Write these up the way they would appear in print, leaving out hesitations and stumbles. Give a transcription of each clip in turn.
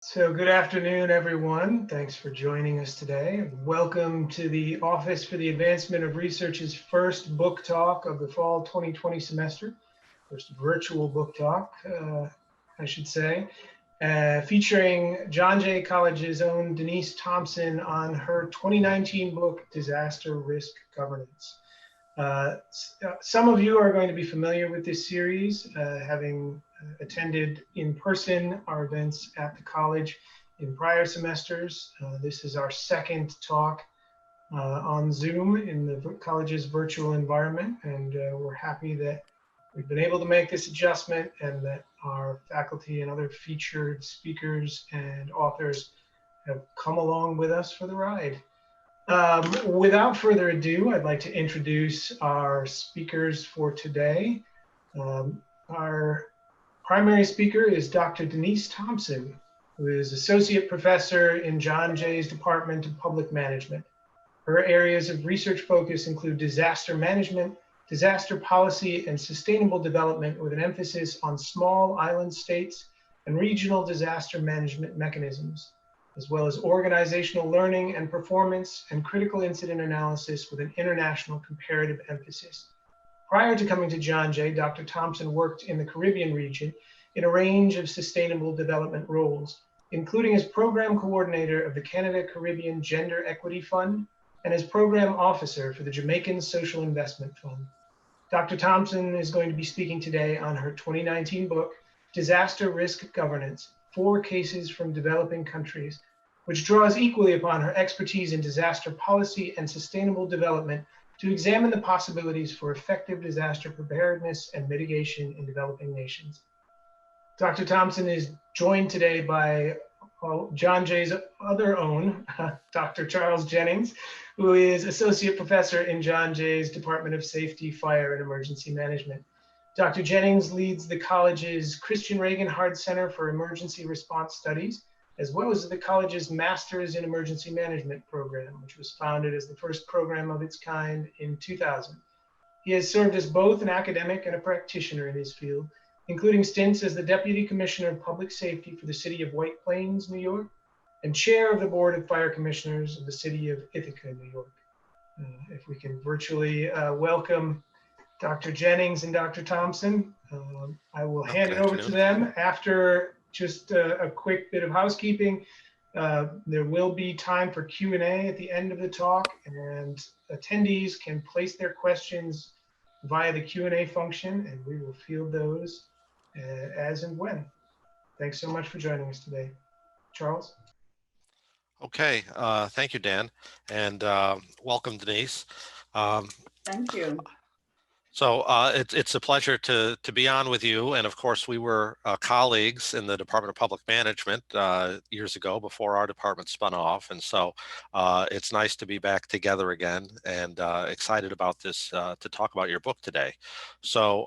So good afternoon, everyone. Thanks for joining us today. Welcome to the Office for the Advancement of Research's first book talk of the fall 2020 semester, first virtual book talk, I should say, featuring John Jay College's own Denise Thompson on her 2019 book, Disaster Risk Governance. Some of you are going to be familiar with this series, having attended in person our events at the college in prior semesters. This is our second talk on Zoom in the college's virtual environment, and we're happy that we've been able to make this adjustment and that our faculty and other featured speakers and authors have come along with us for the ride. Without further ado, I'd like to introduce our speakers for today. Our primary speaker is Dr. Denise Thompson, who is Associate Professor in John Jay's Department of Public Management. Her areas of research focus include disaster management, disaster policy, and sustainable development, with an emphasis on small island states and regional disaster management mechanisms, as well as organizational learning and performance and critical incident analysis with an international comparative emphasis. Prior to coming to John Jay, Dr. Thompson worked in the Caribbean region in a range of sustainable development roles, including as program coordinator of the Canada Caribbean Gender Equity Fund and as program officer for the Jamaican Social Investment Fund. Dr. Thompson is going to be speaking today on her 2019 book, Disaster Risk Governance: 4 Cases from Developing Countries, which draws equally upon her expertise in disaster policy and sustainable development to examine the possibilities for effective disaster preparedness and mitigation in developing nations. Dr. Thompson is joined today by John Jay's other own, Dr. Charles Jennings, who is Associate Professor in John Jay's Department of Safety, Fire, and Emergency Management. Dr. Jennings leads the college's Christian Reagan Hart Center for Emergency Response Studies, as well as the college's Masters in Emergency Management program, which was founded as the first program of its kind in 2000. He has served as both an academic and a practitioner in his field, including stints as the Deputy Commissioner of Public Safety for the city of White Plains, New York, and Chair of the Board of Fire Commissioners of the city of Ithaca, New York. If we can virtually welcome Dr. Jennings and Dr. Thompson. I will hand it over to them after just a quick bit of housekeeping. There will be time for Q&A at the end of the talk, and attendees can place their questions via the Q&A function, and we will field those as and when. Thanks so much for joining us today. Charles? Okay, thank you, Dan, and welcome, Denise. Thank you. So it's a pleasure to be on with you, and of course we were colleagues in the Department of Public Management years ago before our department spun off, and so it's nice to be back together again, and excited about this to talk about your book today. So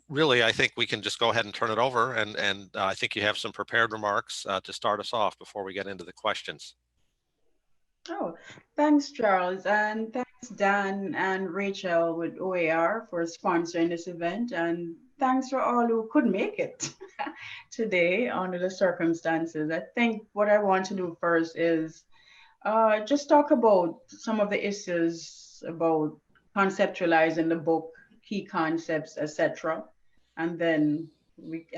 really, I think we can just go ahead and turn it over, and I think you have some prepared remarks to start us off before we get into the questions. Oh, thanks, Charles, and thanks, Dan and Rachel with OAR for sponsoring this event, and thanks for all who could make it today under the circumstances. I think what I want to do first is just talk about some of the issues about conceptualizing the book, key concepts, etc. And then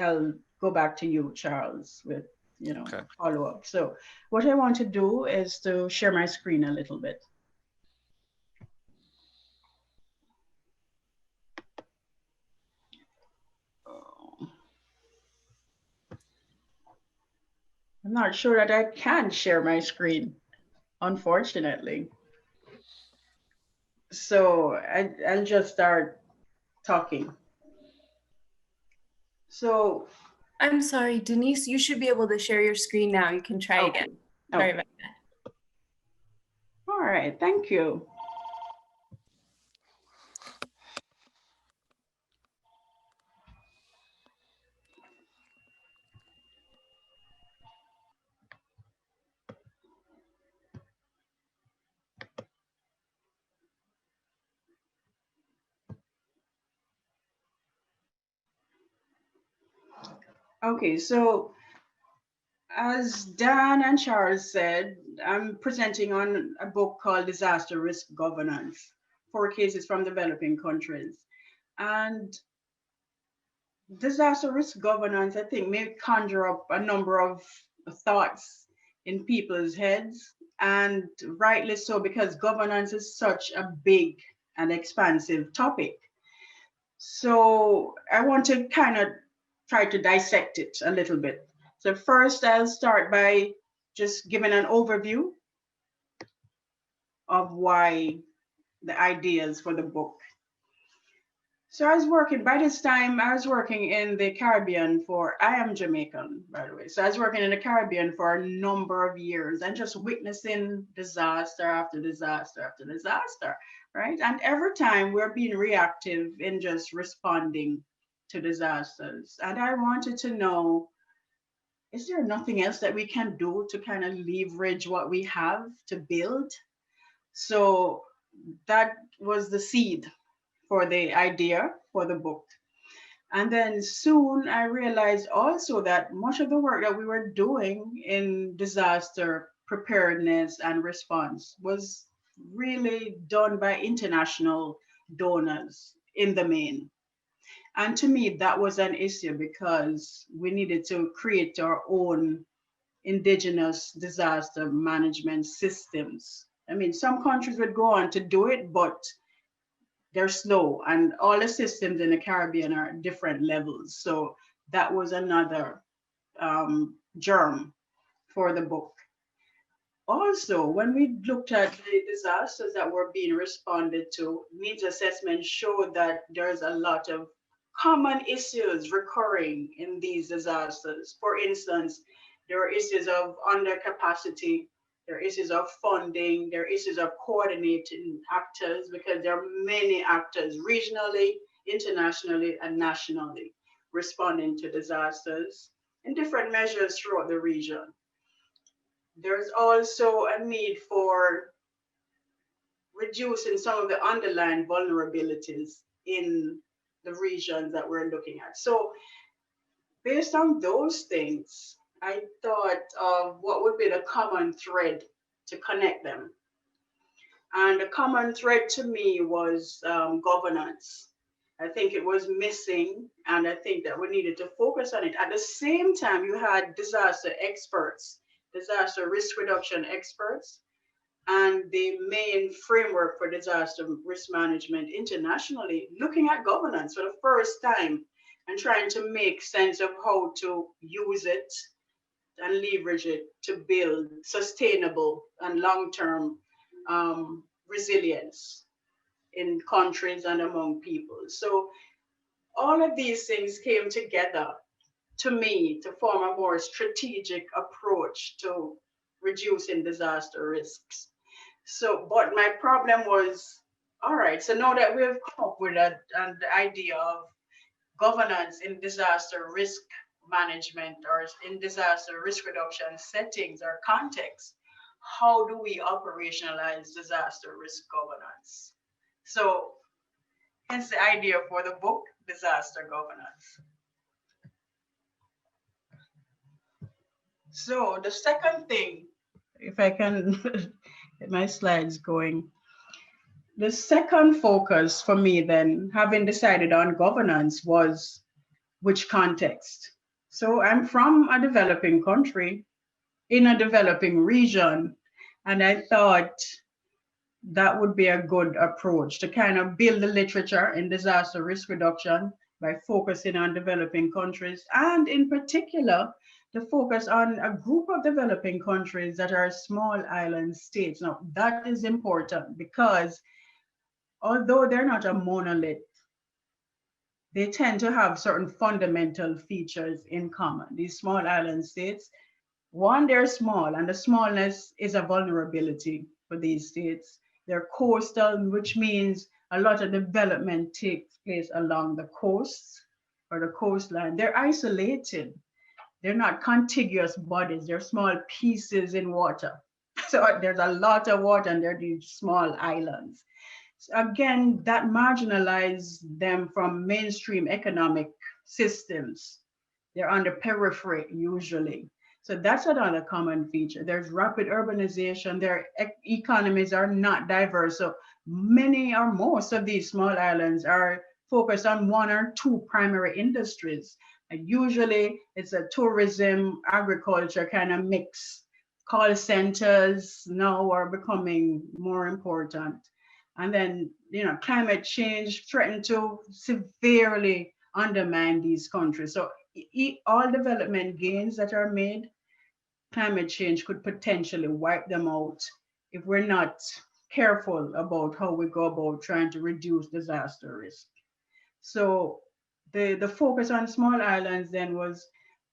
I'll go back to you, Charles, with Okay. follow up. So what I want to do is to share my screen a little bit. I'm not sure that I can share my screen, unfortunately. So I'll just start talking. So I'm sorry, Denise, you should be able to share your screen now. You can try again. Sorry about that. All right, thank you. Okay, so As Dan and Charles said, I'm presenting on a book called Disaster Risk Governance, 4 cases from developing countries. And disaster risk governance, I think, may conjure up a number of thoughts in people's heads, and rightly so, because governance is such a big and expansive topic. So I want to kind of try to dissect it a little bit. So first, I'll start by just giving an overview of why the ideas for the book. So by this time, I was working in the Caribbean I am Jamaican, by the way. So I was working in the Caribbean for a number of years and just witnessing disaster after disaster after disaster, right? And every time we're being reactive in just responding to disasters. And I wanted to know, is there nothing else that we can do to kind of leverage what we have to build? So that was the seed for the idea for the book. And then soon I realized also that much of the work that we were doing in disaster preparedness and response was really done by international donors in the main. And to me, that was an issue because we needed to create our own indigenous disaster management systems. I mean, some countries would go on to do it, but they're slow, and all the systems in the Caribbean are at different levels. So that was another germ for the book. Also, when we looked at the disasters that were being responded to, needs assessment showed that there's a lot of common issues recurring in these disasters. For instance, there are issues of undercapacity, there are issues of funding, there are issues of coordinating actors, because there are many actors regionally, internationally, and nationally responding to disasters in different measures throughout the region. There's also a need for reducing some of the underlying vulnerabilities in the regions that we're looking at. So based on those things, I thought of what would be the common thread to connect them. And the common thread to me was governance. I think it was missing, and I think that we needed to focus on it. At the same time, you had disaster experts, disaster risk reduction experts, and the main framework for disaster risk management internationally looking at governance for the first time and trying to make sense of how to use it and leverage it to build sustainable and long-term resilience in countries and among people. So all of these things came together to me to form a more strategic approach to reducing disaster risks. So, but my problem was, all right, so now that we've come up with the idea of governance in disaster risk management or in disaster risk reduction settings or contexts, how do we operationalize disaster risk governance? So hence the idea for the book, Disaster Governance. So the second thing, if I can get my slides going, the second focus for me then, having decided on governance, was which context. So I'm from a developing country in a developing region, and I thought that would be a good approach to kind of build the literature in disaster risk reduction by focusing on developing countries, and in particular, to focus on a group of developing countries that are small island states. Now, that is important because although they're not a monolith, they tend to have certain fundamental features in common. These small island states, one, they're small, and the smallness is a vulnerability for these states. They're coastal, which means a lot of development takes place along the coasts or the coastline. They're isolated. They're not contiguous bodies. They're small pieces in water. So there's a lot of water, and they're these small islands. So again, that marginalizes them from mainstream economic systems. They're on the periphery usually. So that's another common feature. There's rapid urbanization. Their economies are not diverse. So many or most of these small islands are focused on one or two primary industries. And usually it's a tourism, agriculture kind of mix. Call centers now are becoming more important. And then, climate change threatens to severely undermine these countries. So all development gains that are made, climate change could potentially wipe them out if we're not careful about how we go about trying to reduce disaster risk. So the focus on small islands then was,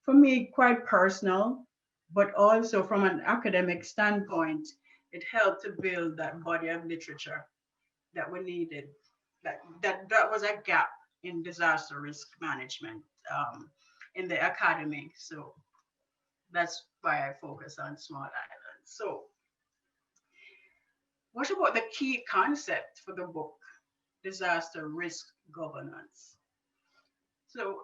for me, quite personal, but also from an academic standpoint, it helped to build that body of literature that we needed. That was a gap in disaster risk management in the academy. So that's why I focus on small islands. So what about the key concept for the book, disaster risk governance? So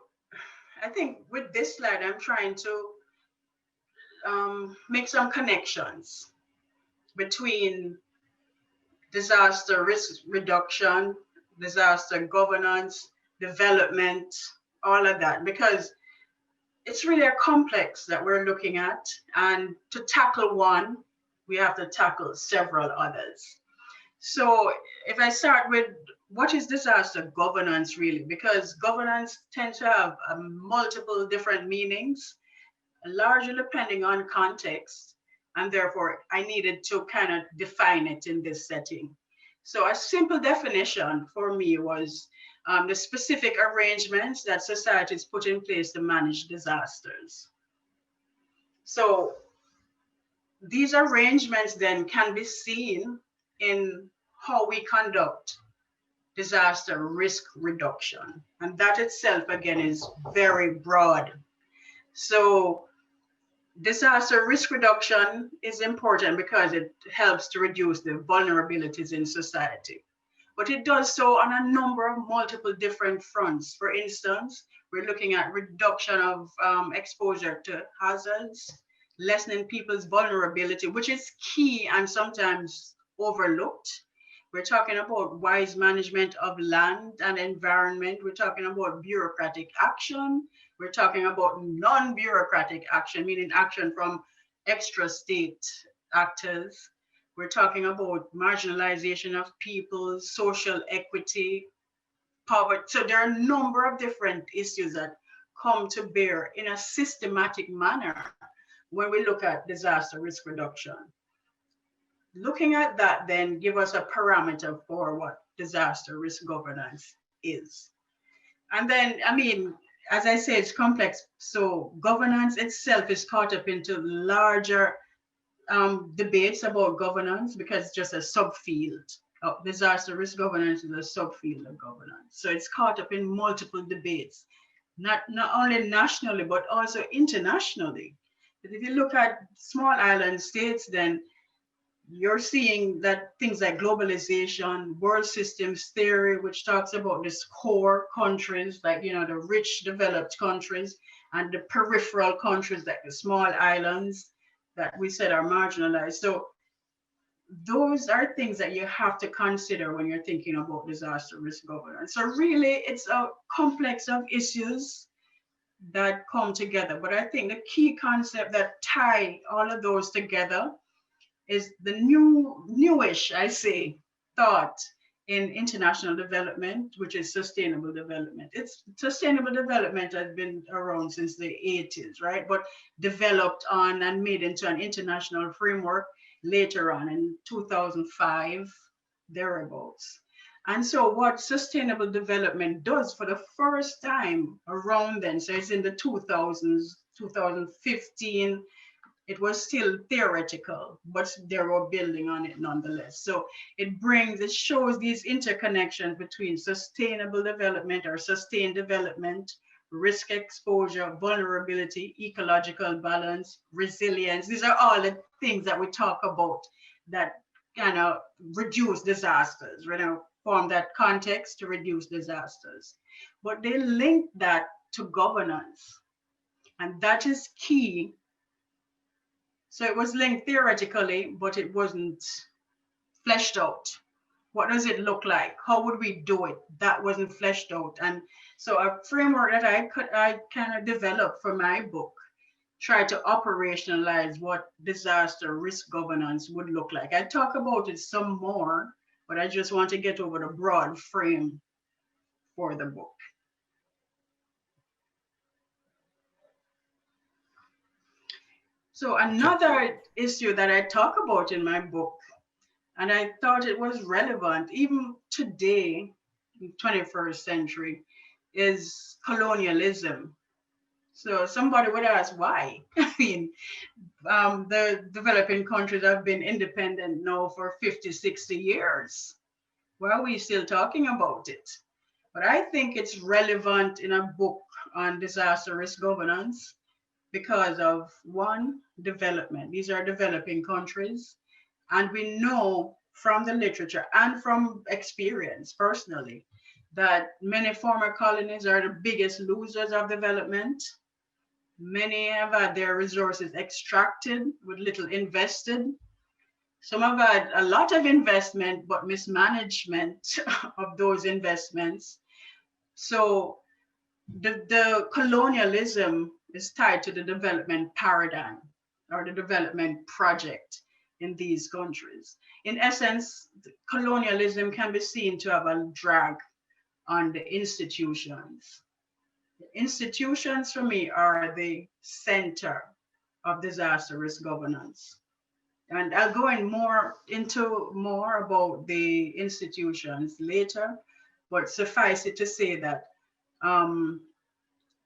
I think with this slide, I'm trying to make some connections between disaster risk reduction, disaster governance, development, all of that, because it's really a complex that we're looking at. And to tackle one, we have to tackle several others. So if I start with what is disaster governance really, because governance tends to have multiple different meanings, largely depending on context. And therefore, I needed to kind of define it in this setting. So a simple definition for me was the specific arrangements that societies put in place to manage disasters. So these arrangements then can be seen in how we conduct disaster risk reduction. And that itself, again, is very broad. So disaster risk reduction is important because it helps to reduce the vulnerabilities in society. But it does so on a number of multiple different fronts. For instance, we're looking at reduction of exposure to hazards, lessening people's vulnerability, which is key and sometimes overlooked. We're talking about wise management of land and environment. We're talking about bureaucratic action. We're talking about non-bureaucratic action, meaning action from extra state actors. We're talking about marginalization of people, social equity, poverty. So there are a number of different issues that come to bear in a systematic manner when we look at disaster risk reduction. Looking at that then give us a parameter for what disaster risk governance is. And then, I mean, as I say, it's complex. So governance itself is caught up into larger debates about governance because it's just a subfield. Disaster risk governance is a subfield of governance. So it's caught up in multiple debates, not only nationally, but also internationally. But if you look at small island states, then you're seeing that things like globalization, world systems theory, which talks about these core countries, like, the rich developed countries, and the peripheral countries, like the small islands that we said are marginalized. So those are things that you have to consider when you're thinking about disaster risk governance. So really, it's a complex of issues that come together. But I think the key concept that tie all of those together is the newish, I say, thought in international development, which is sustainable development. Sustainable development has been around since the 80s, right? But developed on and made into an international framework later on in 2005, thereabouts. And so what sustainable development does for the first time around then, so it's in the 2000s, 2015, it was still theoretical, but they were building on it nonetheless. So it shows these interconnections between sustainable development or sustained development, risk exposure, vulnerability, ecological balance, resilience. These are all the things that we talk about that kind of reduce disasters, form that context to reduce disasters. But they link that to governance. And that is key So it was linked theoretically, but it wasn't fleshed out. What does it look like? How would we do it? That wasn't fleshed out. And so a framework that I kind of developed for my book, try to operationalize what disaster risk governance would look like. I talk about it some more, but I just want to get over the broad frame for the book. So another issue that I talk about in my book, and I thought it was relevant even today, in 21st century, is colonialism. So somebody would ask why? I mean, the developing countries have been independent now for 50, 60 years. Why are we still talking about it? But I think it's relevant in a book on disaster risk governance because of one, development. These are developing countries. And we know from the literature and from experience personally that many former colonies are the biggest losers of development. Many have had their resources extracted with little invested. Some have had a lot of investment, but mismanagement of those investments. So the colonialism is tied to the development paradigm or the development project in these countries. In essence, colonialism can be seen to have a drag on the institutions. The institutions for me are the center of disaster risk governance. And I'll go into more about the institutions later, but suffice it to say that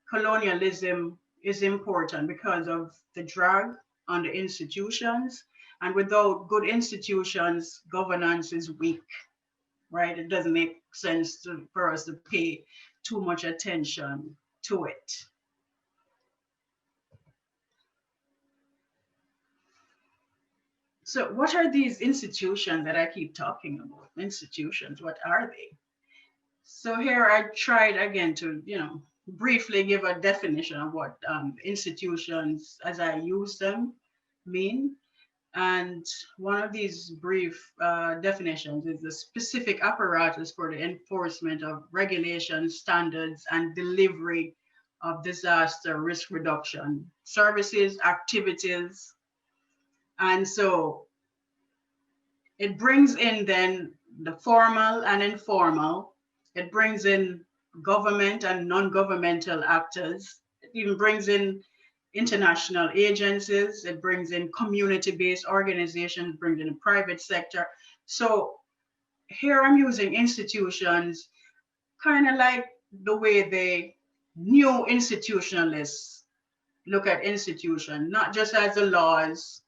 colonialism is important because of the drag on the institutions. And without good institutions, governance is weak, right? It doesn't make sense for us to pay too much attention to it. So what are these institutions that I keep talking about? Institutions, what are they? So here I tried again to, briefly give a definition of what institutions as I use them mean. And one of these brief definitions is the specific apparatus for the enforcement of regulations, standards, and delivery of disaster risk reduction services, activities. And so it brings in then the formal and informal. It brings in government and non-governmental actors. It even brings in international agencies. It brings in community-based organizations, brings in the private sector. So here I'm using institutions kind of like the way the new institutionalists look at institutions, not just as the laws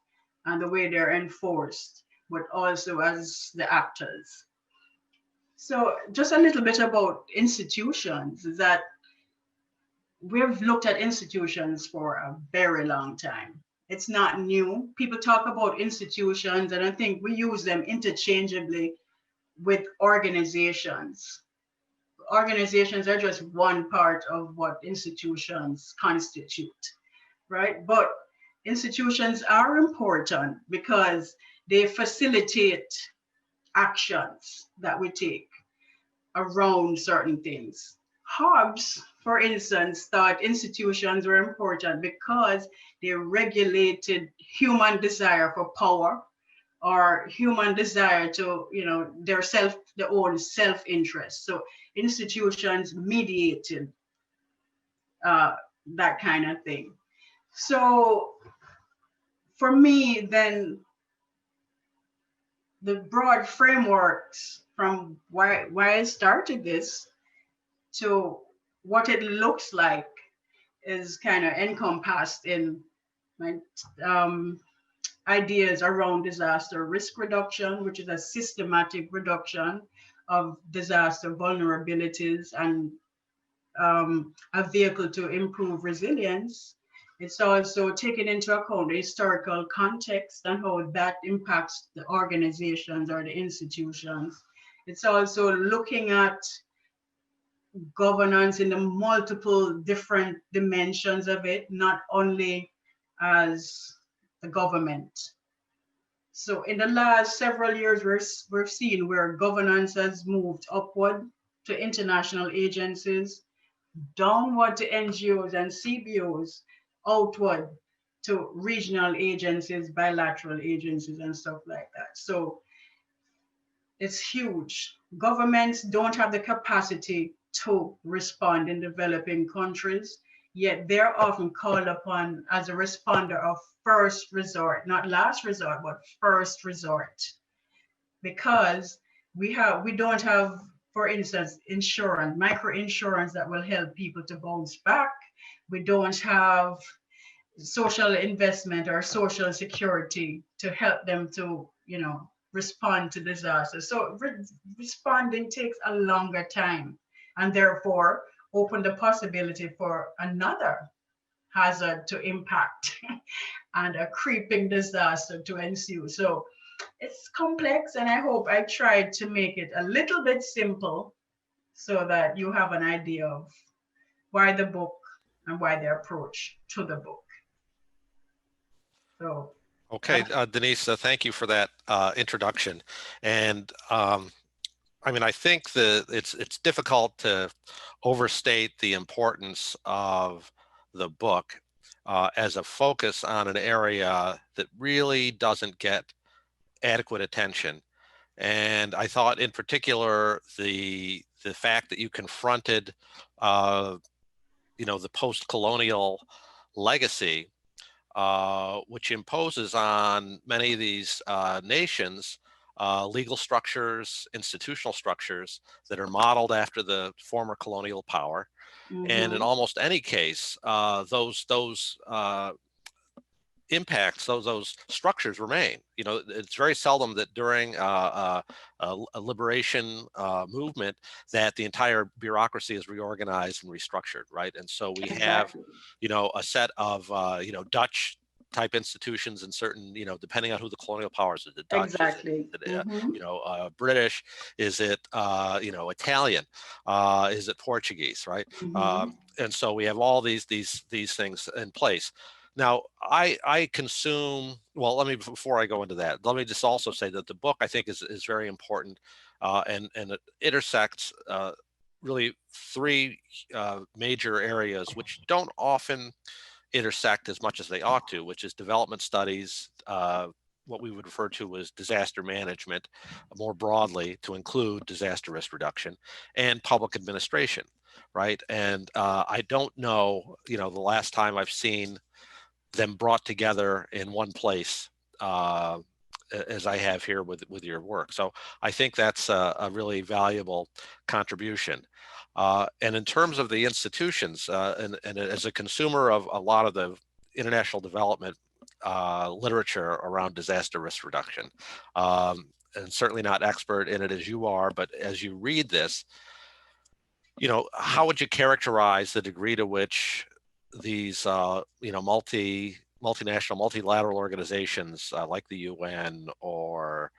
and the way they're enforced, but also as the actors. So just a little bit about institutions is that we've looked at institutions for a very long time. It's not new. People talk about institutions, and I think we use them interchangeably with organizations. Organizations are just one part of what institutions constitute, right? But institutions are important because they facilitate actions that we take around certain things. Hobbes, for instance, thought institutions were important because they regulated human desire for power or human desire to, their own self-interest. So institutions mediated that kind of thing. So for me, then, the broad frameworks from why I started this to what it looks like is kind of encompassed in my ideas around disaster risk reduction, which is a systematic reduction of disaster vulnerabilities and a vehicle to improve resilience. It's also taking into account the historical context and how that impacts the organizations or the institutions. It's also looking at governance in the multiple different dimensions of it, not only as the government. So in the last several years, we've seen where governance has moved upward to international agencies, downward to NGOs and CBOs, outward to regional agencies, bilateral agencies, and stuff like that. So it's huge. Governments don't have the capacity to respond in developing countries, yet they're often called upon as a responder of first resort, not last resort, but first resort. Because we don't have, for instance, insurance, micro insurance that will help people to bounce back. We don't have social investment or social security to help them to, respond to disasters. So responding takes a longer time, and therefore open the possibility for another hazard to impact and a creeping disaster to ensue. So it's complex, and I hope I tried to make it a little bit simple so that you have an idea of why the book and why the approach to the book. So okay, Denise, thank you for that introduction. And I mean, I think that it's difficult to overstate the importance of the book as a focus on an area that really doesn't get adequate attention. And I thought in particular, the fact that you confronted, the post-colonial legacy, which imposes on many of these nations legal structures, institutional structures that are modeled after the former colonial power. And in almost any case, those impacts, those structures remain. It's very seldom that during a liberation movement that the entire bureaucracy is reorganized and restructured, right? And so we have, a set of, Dutch type institutions and certain, depending on who the colonial powers are, the Dutch, exactly. British, is it, Italian, is it Portuguese, right? And so we have all these things in place. Now, I consume, well, before I go into that, let me just also say that the book, I think, is very important, and it intersects really three major areas which don't often intersect as much as they ought to, which is development studies, what we would refer to as disaster management, more broadly to include disaster risk reduction, and public administration, right? And I don't know, the last time I've seen them brought together in one place as I have here with your work. So I think that's a really valuable contribution. And in terms of the institutions, and as a consumer of a lot of the international development literature around disaster risk reduction, and certainly not expert in it as you are, but as you read this, how would you characterize the degree to which these, multinational, multilateral organizations like the UN or,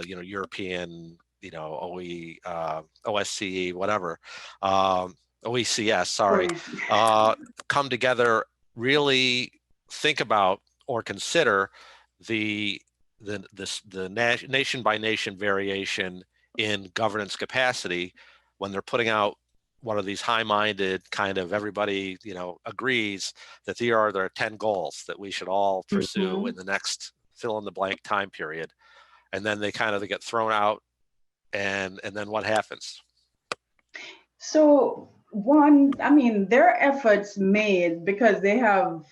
European, OSCE, whatever, OECS, sorry, come together, really think about or consider the nation by nation variation in governance capacity when they're putting out one of these high-minded kind of everybody, agrees that there are 10 goals that we should all pursue in the next fill in the blank time period. And then they kind of get thrown out, and then what happens? So there are efforts made because they have,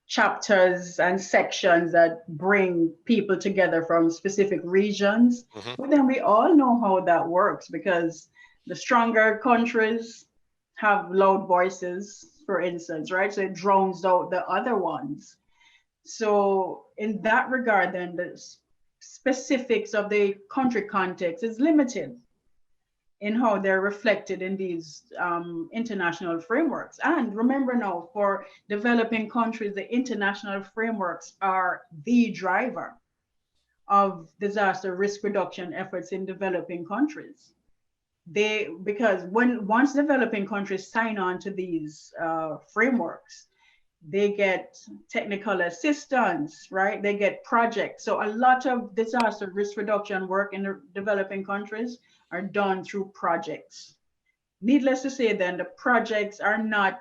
chapters and sections that bring people together from specific regions. But then we all know how that works, because the stronger countries have loud voices, for instance, right? So it drowns out the other ones. So in that regard, then the specifics of the country context is limited in how they're reflected in these international frameworks. And remember now, for developing countries, the international frameworks are the driver of disaster risk reduction efforts in developing countries. Because once developing countries sign on to these frameworks, they get technical assistance, right? They get projects. So a lot of disaster risk reduction work in the developing countries are done through projects. Needless to say, then the projects are not,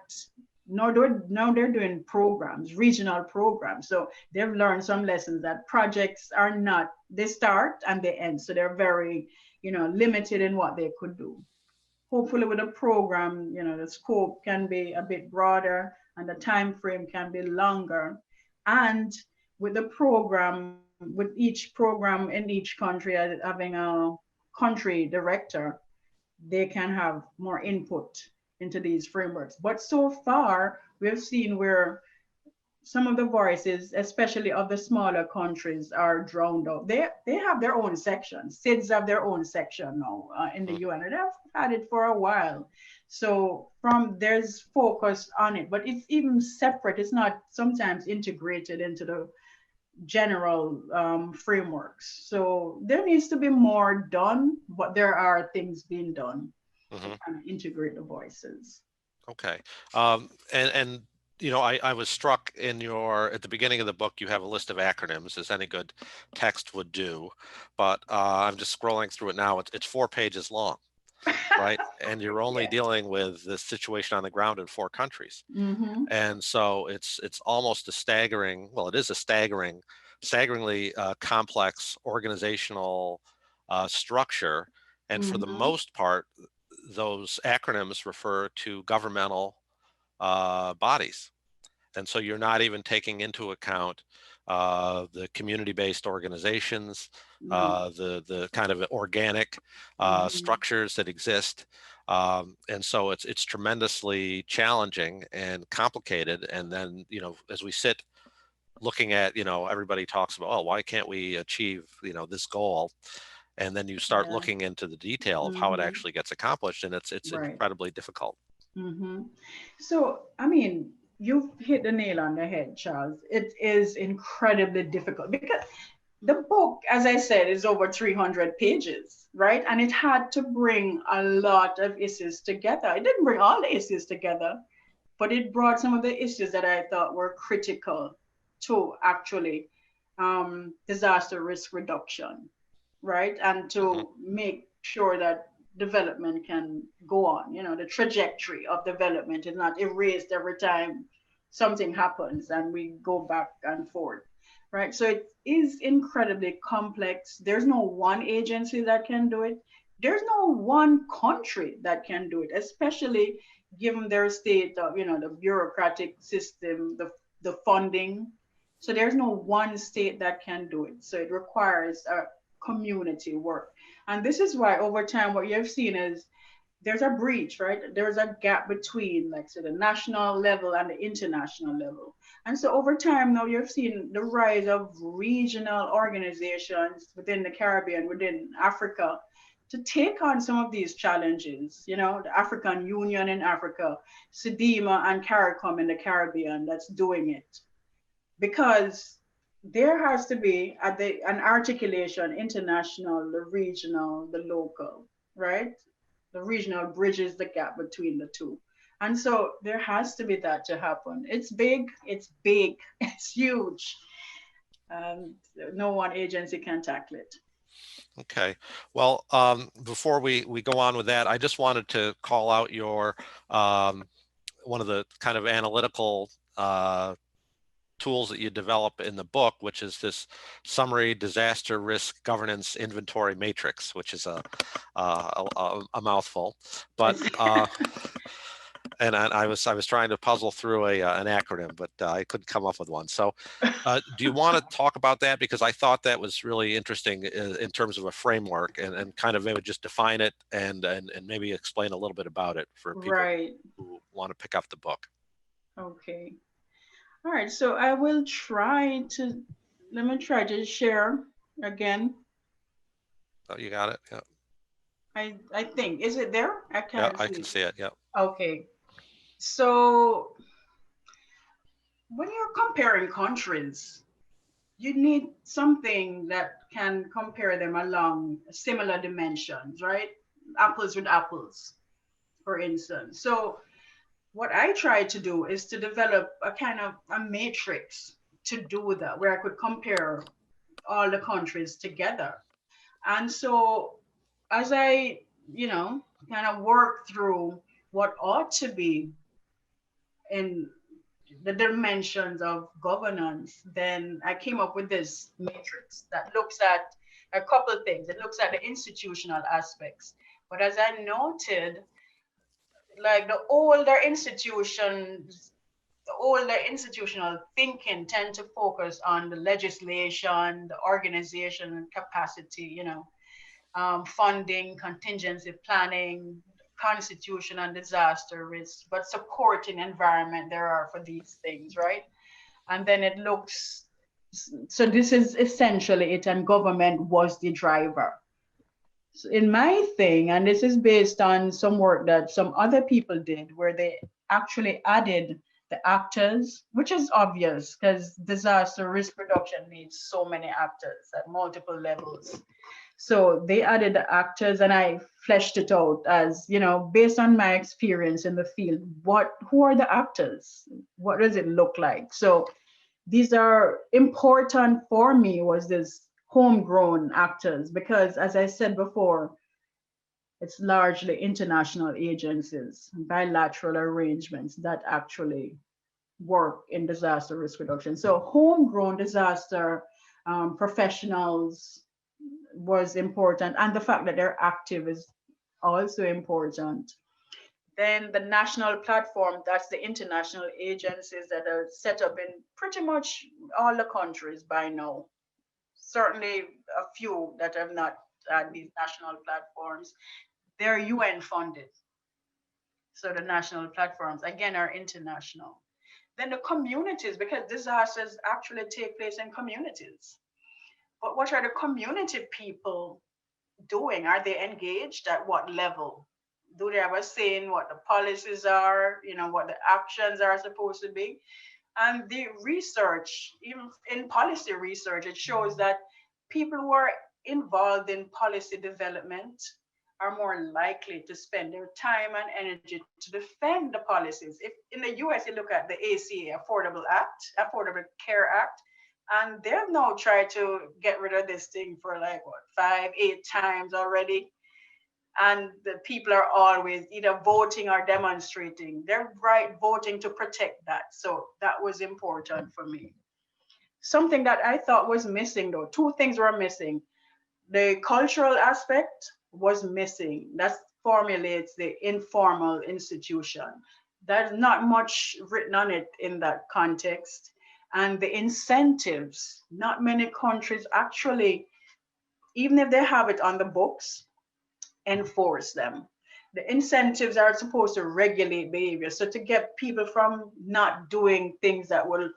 now they're doing programs, regional programs. So they've learned some lessons that projects are not, they start and they end. So they're very, limited in what they could do. Hopefully with a program, the scope can be a bit broader and the time frame can be longer. And with the program, with each program in each country having a country director, they can have more input into these frameworks. But so far, we've seen where some of the voices, especially of the smaller countries, are drowned out. They have their own section. SIDS have their own section now in the UN, and they've had it for a while. So there's focus on it, but it's even separate. It's not sometimes integrated into the general frameworks. So there needs to be more done, but there are things being done to kind of integrate the voices. Okay. And I was struck at the beginning of the book, you have a list of acronyms, as any good text would do, but I'm just scrolling through it now. It's 4 pages long, right? And you're only dealing with the situation on the ground in 4 countries. And so it's almost a staggering, well, it is a staggeringly complex organizational structure. And for the most part, those acronyms refer to governmental bodies. And so you're not even taking into account the community-based organizations, the kind of organic structures that exist. And so it's tremendously challenging and complicated. And then, as we sit looking at, everybody talks about, oh, why can't we achieve, this goal? And then you start looking into the detail of how it actually gets accomplished, and it's incredibly difficult. So, I mean, you've hit the nail on the head, Charles. It is incredibly difficult because the book, as I said, is over 300 pages, right? And it had to bring a lot of issues together. It didn't bring all the issues together, but it brought some of the issues that I thought were critical to actually disaster risk reduction, right? And to make sure that development can go on. The trajectory of development is not erased every time something happens and we go back and forth, right? So it is incredibly complex. There's no one agency that can do it. There's no one country that can do it, especially given their state of, the bureaucratic system, the funding. So there's no one state that can do it. So it requires a community work. And this is why over time, what you've seen is there's a breach, right? There's a gap between, like, say, the national level and the international level. And so over time now, you've seen the rise of regional organizations within the Caribbean, within Africa, to take on some of these challenges. The African Union in Africa, SEDIMA and CARICOM in the Caribbean, that's doing it. Because there has to be an articulation, international, the regional, the local, right? The regional bridges the gap between the two. And so there has to be that to happen. It's big, it's huge. No one agency can tackle it. Okay. Well, before we go on with that, I just wanted to call out your, one of the kind of analytical tools that you develop in the book, which is this summary disaster risk governance inventory matrix, which is a mouthful, but and I was trying to puzzle through an acronym, but I couldn't come up with one. So do you want to talk about that? Because I thought that was really interesting in terms of a framework, and kind of maybe just define it and maybe explain a little bit about it for people who want to pick up the book. Okay. All right, so I will let me try to share again. Oh, you got it? Yeah. I think, is it there? I can't see. I can see it, yeah. Okay, so when you're comparing countries, you need something that can compare them along similar dimensions, right? Apples with apples, for instance. So what I tried to do is to develop a kind of a matrix to do that, where I could compare all the countries together. And so as I, kind of work through what ought to be in the dimensions of governance, then I came up with this matrix that looks at a couple of things. It looks at the institutional aspects. But as I noted, like the older institutional thinking tend to focus on the legislation, the organization and capacity, funding, contingency planning, constitution and disaster risk, but supporting environment there are for these things, right? And then it looks, so this is essentially it, and government was the driver. So in my thing, and this is based on some work that some other people did, where they actually added the actors, which is obvious because disaster risk reduction needs so many actors at multiple levels. So they added the actors, and I fleshed it out as, based on my experience in the field, who are the actors? What does it look like? So these are important for me, was this homegrown actors, because as I said before, it's largely international agencies, bilateral arrangements that actually work in disaster risk reduction. So homegrown disaster professionals was important, and the fact that they're active is also important. Then the national platform, that's the international agencies that are set up in pretty much all the countries by now. Certainly a few that have not had these national platforms. They're UN funded. So the national platforms, again, are international. Then the communities, because disasters actually take place in communities. But what are the community people doing? Are they engaged? At what level? Do they have a say in what the policies are, what the actions are supposed to be? And the research, even in policy research, it shows that people who are involved in policy development are more likely to spend their time and energy to defend the policies. If in the US, you look at the ACA, Affordable Care Act, and they've now tried to get rid of this thing for like what, 5, 8 times already. And the people are always either voting or demonstrating. They're voting to protect that. So that was important for me. Something that I thought was missing though, 2 things were missing. The cultural aspect was missing. That formulates the informal institution. There's not much written on it in that context. And the incentives, not many countries actually, even if they have it on the books, enforce them. The incentives are supposed to regulate behavior. So to get people from not doing things that will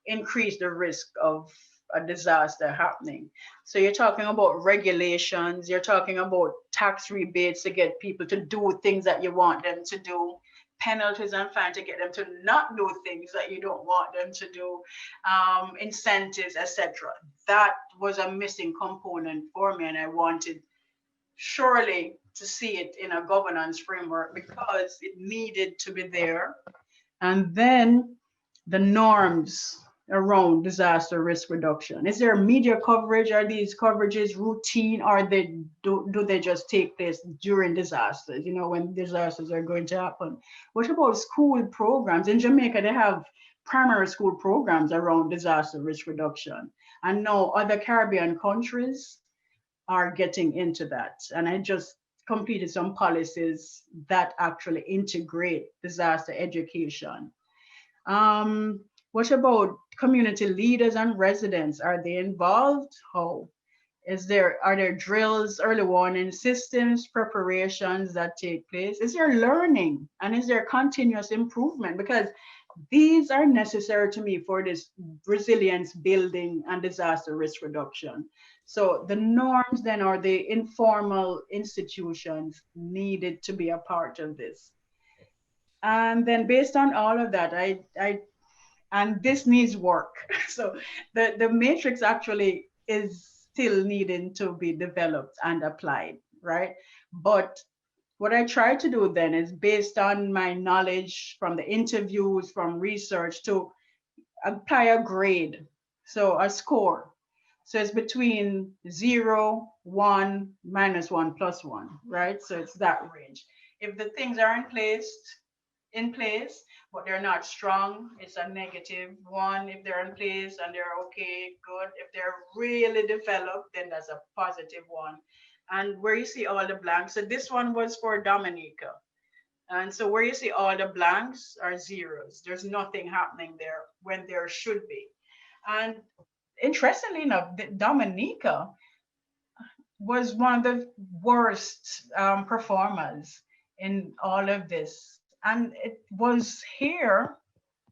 increase the risk of a disaster happening. So you're talking about regulations, you're talking about tax rebates to get people to do things that you want them to do, penalties and fines to get them to not do things that you don't want them to do, incentives, etc. That was a missing component for me, and I wanted surely to see it in a governance framework because it needed to be there. And then the norms around disaster risk reduction. Is there media coverage? Are these coverages routine, or do they just take place during disasters, when disasters are going to happen? What about school programs? In Jamaica, they have primary school programs around disaster risk reduction. And now other Caribbean countries are getting into that. And I just completed some policies that actually integrate disaster education. What about community leaders and residents? Are they involved? How? Are there drills, early warning systems, preparations that take place? Is there learning, and is there continuous improvement? Because these are necessary to me for this resilience building and disaster risk reduction. So the norms then, or the informal institutions, needed to be a part of this. And then based on all of that, and this needs work. So the matrix actually is still needing to be developed and applied, right? But what I try to do then is, based on my knowledge from the interviews, from research, to apply a grade, so a score. So it's between 0, 1, -1, +1, right? So it's that range. If the things are in place, but they're not strong, it's a -1. If they're in place and they're okay, good. If they're really developed, then that's a +1. And where you see all the blanks, so this one was for Dominica. And so where you see all the blanks are zeros. There's nothing happening there when there should be. And interestingly enough, Dominica was one of the worst performers in all of this. And it was here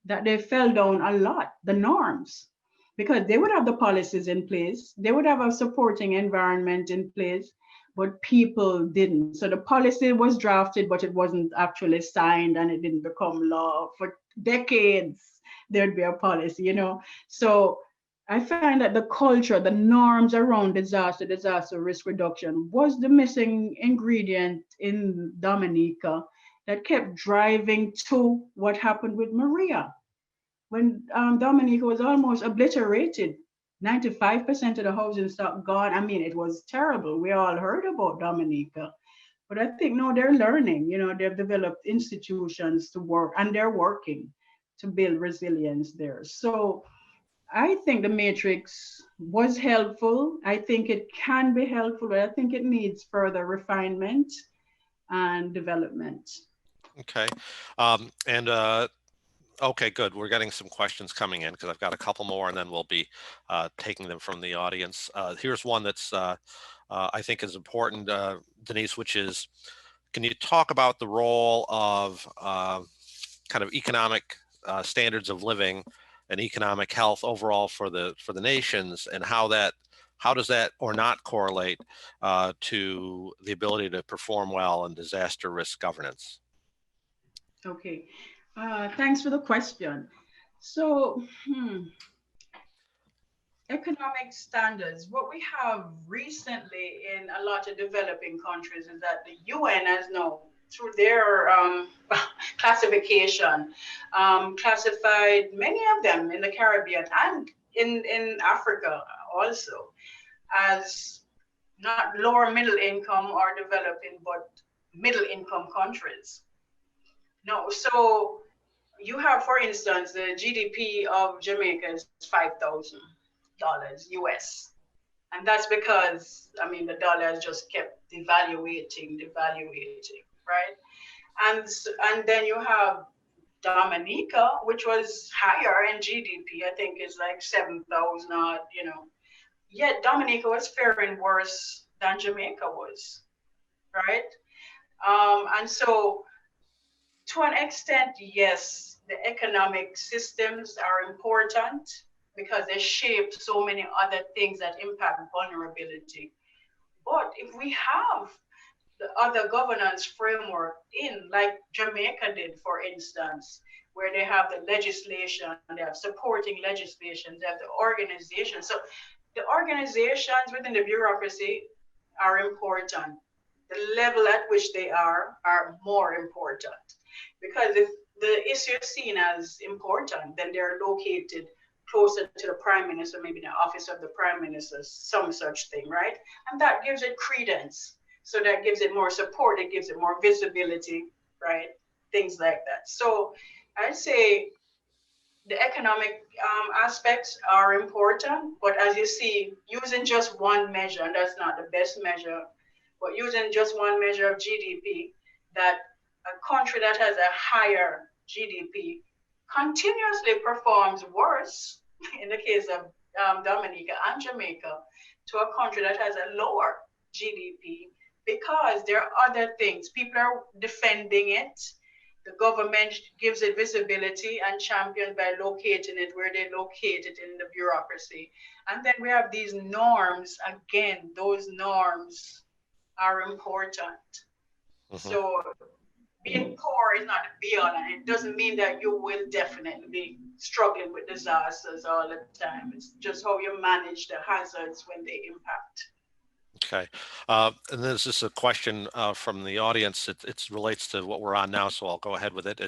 that they fell down a lot, the norms, because they would have the policies in place, they would have a supporting environment in place, but people didn't. So the policy was drafted, but it wasn't actually signed, and it didn't become law. For decades, there'd be a policy, you know. So I find that the culture, the norms around disaster risk reduction was the missing ingredient in Dominica that kept driving to what happened with Maria. When Dominica was almost obliterated, 95% of the housing stock gone. I mean, it was terrible. We all heard about Dominica. But I think, no, they're learning. You know, they've developed institutions to work, and they're working to build resilience there. So I think the matrix was helpful. I think it can be helpful, but I think it needs further refinement and development. Okay. Okay, good. We're getting some questions coming in because I've got a couple more, and then we'll be taking them from the audience. Here's one that's I think is important, Denise, which is, can you talk about the role of kind of economic standards of living and economic health overall for the nations, and how does that or not correlate to the ability to perform well in disaster risk governance? Okay, thanks for the question. So, economic standards, what we have recently in a lot of developing countries is that the UN has now, through their classification, classified many of them in the Caribbean and in Africa also as not lower middle income or developing, but middle income countries. No, so you have, for instance, the GDP of Jamaica is $5,000 US. And that's because, I mean, the dollar has just kept devaluating, right? And then you have Dominica, which was higher in GDP. I think it's like 7,000 odd, you know. Yet Dominica was faring worse than Jamaica was, right? And so, to an extent, yes, the economic systems are important because they shape so many other things that impact vulnerability. But if we have the other governance framework in, like Jamaica did, for instance, where they have the legislation, they have supporting legislation, they have the organization. So the organizations within the bureaucracy are important. The level at which they are more important. Because if the issue is seen as important, then they're located closer to the prime minister, maybe the office of the prime minister, some such thing, right? And that gives it credence. So that gives it more support, it gives it more visibility, right? Things like that. So I'd say the economic aspects are important, but as you see, using just one measure, and that's not the best measure, but using just one measure of GDP, that a country that has a higher GDP continuously performs worse, in the case of Dominica and Jamaica, to a country that has a lower GDP, because there are other things. People are defending it. The government gives it visibility and champions by locating it where they locate it in the bureaucracy. And then we have these norms. Again, those norms are important. So being poor is not a be-all, and it doesn't mean that you will definitely be struggling with disasters all the time. It's just how you manage the hazards when they impact. Okay. And this is a question from the audience. It relates to what we're on now, so I'll go ahead with it.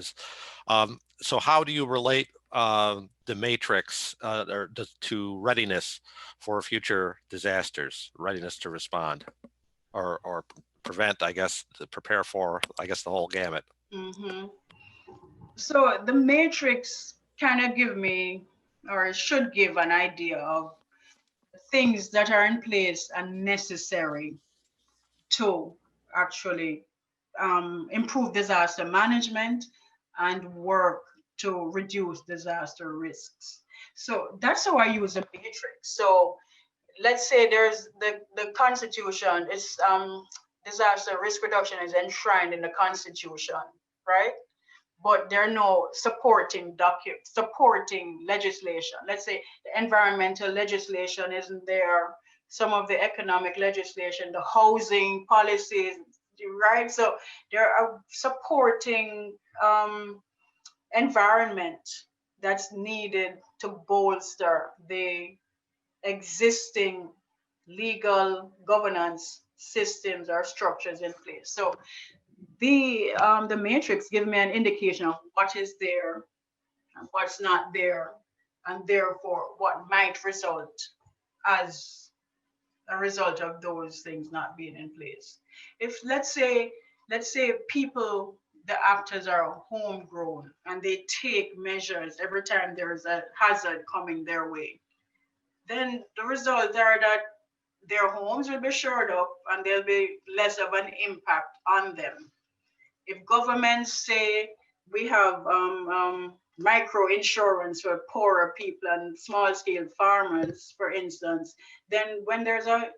So how do you relate the matrix to readiness for future disasters, readiness to respond or prevent, I guess, to prepare for, I guess, the whole gamut? So the matrix kind of give me, or should give, an idea of things that are in place and necessary to actually improve disaster management and work to reduce disaster risks. So that's how I use a matrix. So let's say there's the Constitution, it's disaster risk reduction is enshrined in the Constitution, right? But there are no supporting legislation. Let's say the environmental legislation isn't there, some of the economic legislation, the housing policies, right? So there are supporting environment that's needed to bolster the existing legal governance systems or structures in place. So the matrix gives me an indication of what is there and what's not there, and therefore what might result as a result of those things not being in place. If let's say people, the actors are homegrown and they take measures every time there's a hazard coming their way, then the results are that their homes will be shored up and there'll be less of an impact on them. If governments say we have micro insurance for poorer people and small scale farmers, for instance, then when there's a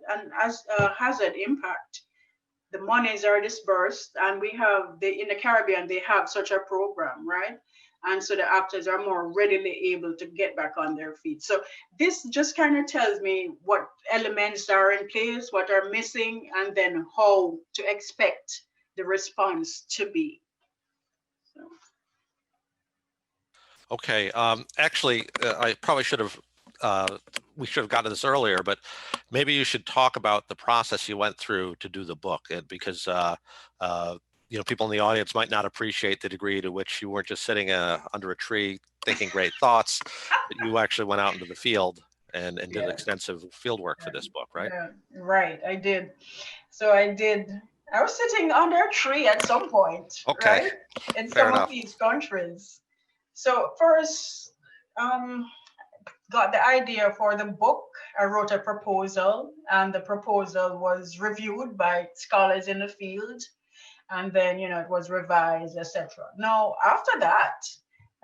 hazard impact, the monies are dispersed, and we have in the Caribbean, they have such a program, right? And so the actors are more readily able to get back on their feet. So this just kind of tells me what elements are in place, what are missing, and then how to expect the response to be. So. Okay. Actually, I probably should have, we should have gotten this earlier, but maybe you should talk about the process you went through to do the book, because you know, people in the audience might not appreciate the degree to which you weren't just sitting under a tree thinking great thoughts, but you actually went out into the field and did extensive field work for this book, right? Yeah, right, I did. So I was sitting under a tree at some point, Okay. right? In Fair some enough. of these countries. So first, got the idea for the book. I wrote a proposal, and the proposal was reviewed by scholars in the field. And then, you know, it was revised, etc. Now, after that,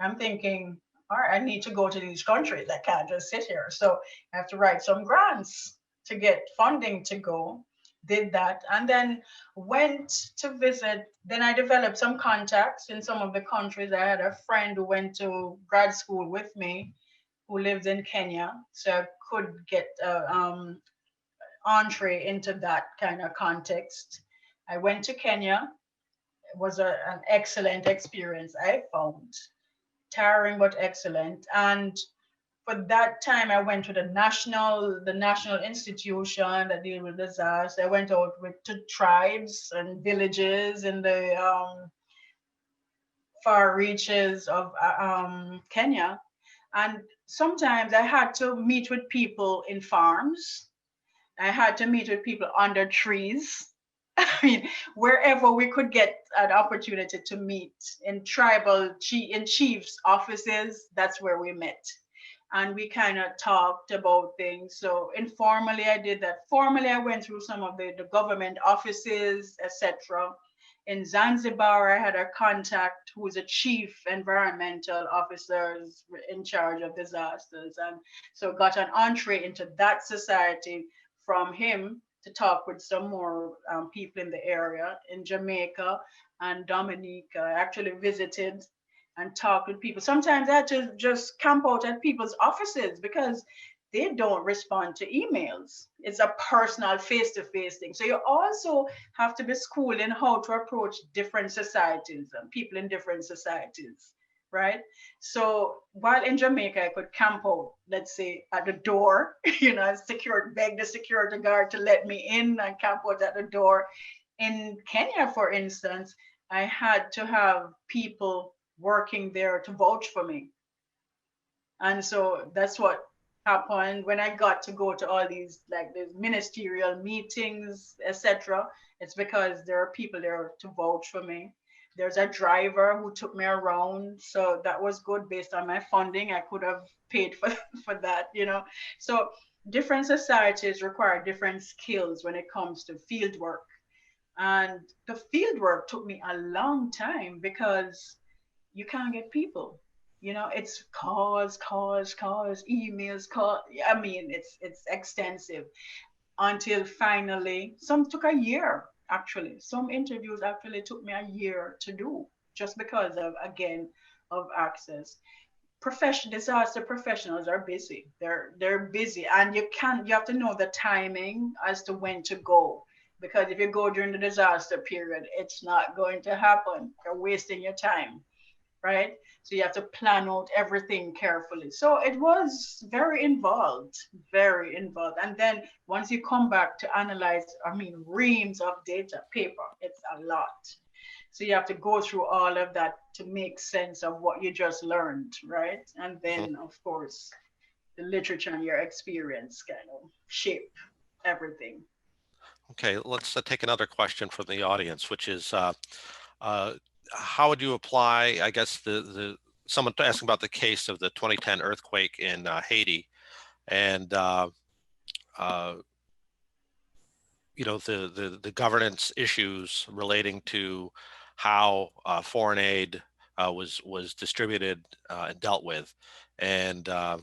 I'm thinking, all right, I need to go to these countries. I can't just sit here. So I have to write some grants to get funding to go. Did that, and then went to visit. Then I developed some contacts in some of the countries. I had a friend who went to grad school with me who lived in Kenya. So I could get entree into that kind of context. I went to Kenya. It was an excellent experience, I found. Tiring but excellent. And for that time, I went to the national institution that deal with disasters. I went out to tribes and villages in the far reaches of Kenya. And sometimes I had to meet with people in farms. I had to meet with people under trees. I mean, wherever we could get an opportunity to meet in chiefs' offices, that's where we met. And we kind of talked about things. So informally, I did that. Formally, I went through some of the government offices, etc. In Zanzibar, I had a contact who was a chief environmental officer in charge of disasters. And so got an entree into that society from him to talk with some more people in the area. In Jamaica and Dominica, I actually visited and talked with people. Sometimes I had to just camp out at people's offices because they don't respond to emails. It's a personal face-to-face thing. So you also have to be schooled in how to approach different societies and people in different societies, right? So while in Jamaica, I could camp out, let's say at the door, beg the security guard to let me in and camp out at the door. In Kenya, for instance, I had to have people working there to vouch for me. And so that's what happened when I got to go to all these ministerial meetings, etc. It's because there are people there to vouch for me. There's a driver who took me around, so that was good based on my funding. I could have paid for for that, So different societies require different skills when it comes to field work. And the field work took me a long time because you can't get people. It's calls, emails, call. I mean, it's extensive until finally, some took a year actually. Some interviews actually took me a year to do just because of access. Disaster professionals are busy. They're busy, and you have to know the timing as to when to go. Because if you go during the disaster period, it's not going to happen. You're wasting your time, right? So you have to plan out everything carefully. So it was very involved. And then once you come back to analyze, reams of data, paper, it's a lot. So you have to go through all of that to make sense of what you just learned, right? And then, of course, the literature and your experience kind of shape everything. Okay, let's take another question from the audience, which is, how would you apply, I guess, someone asking about the case of the 2010 earthquake in Haiti, and the governance issues relating to how foreign aid was distributed and dealt with, and I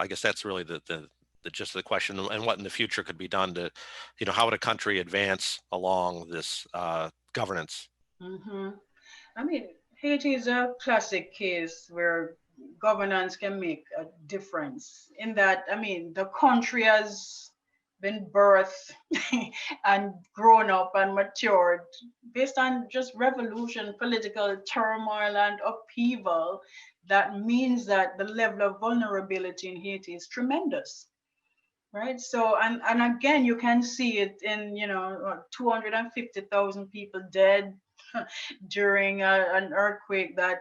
guess that's really the gist of the question, and what in the future could be done to, how would a country advance along this governance? Mm-hmm. Haiti is a classic case where governance can make a difference in that, the country has been birthed and grown up and matured based on just revolution, political turmoil and upheaval. That means that the level of vulnerability in Haiti is tremendous. Right. So, and again, you can see it in, 250,000 people dead during an earthquake. That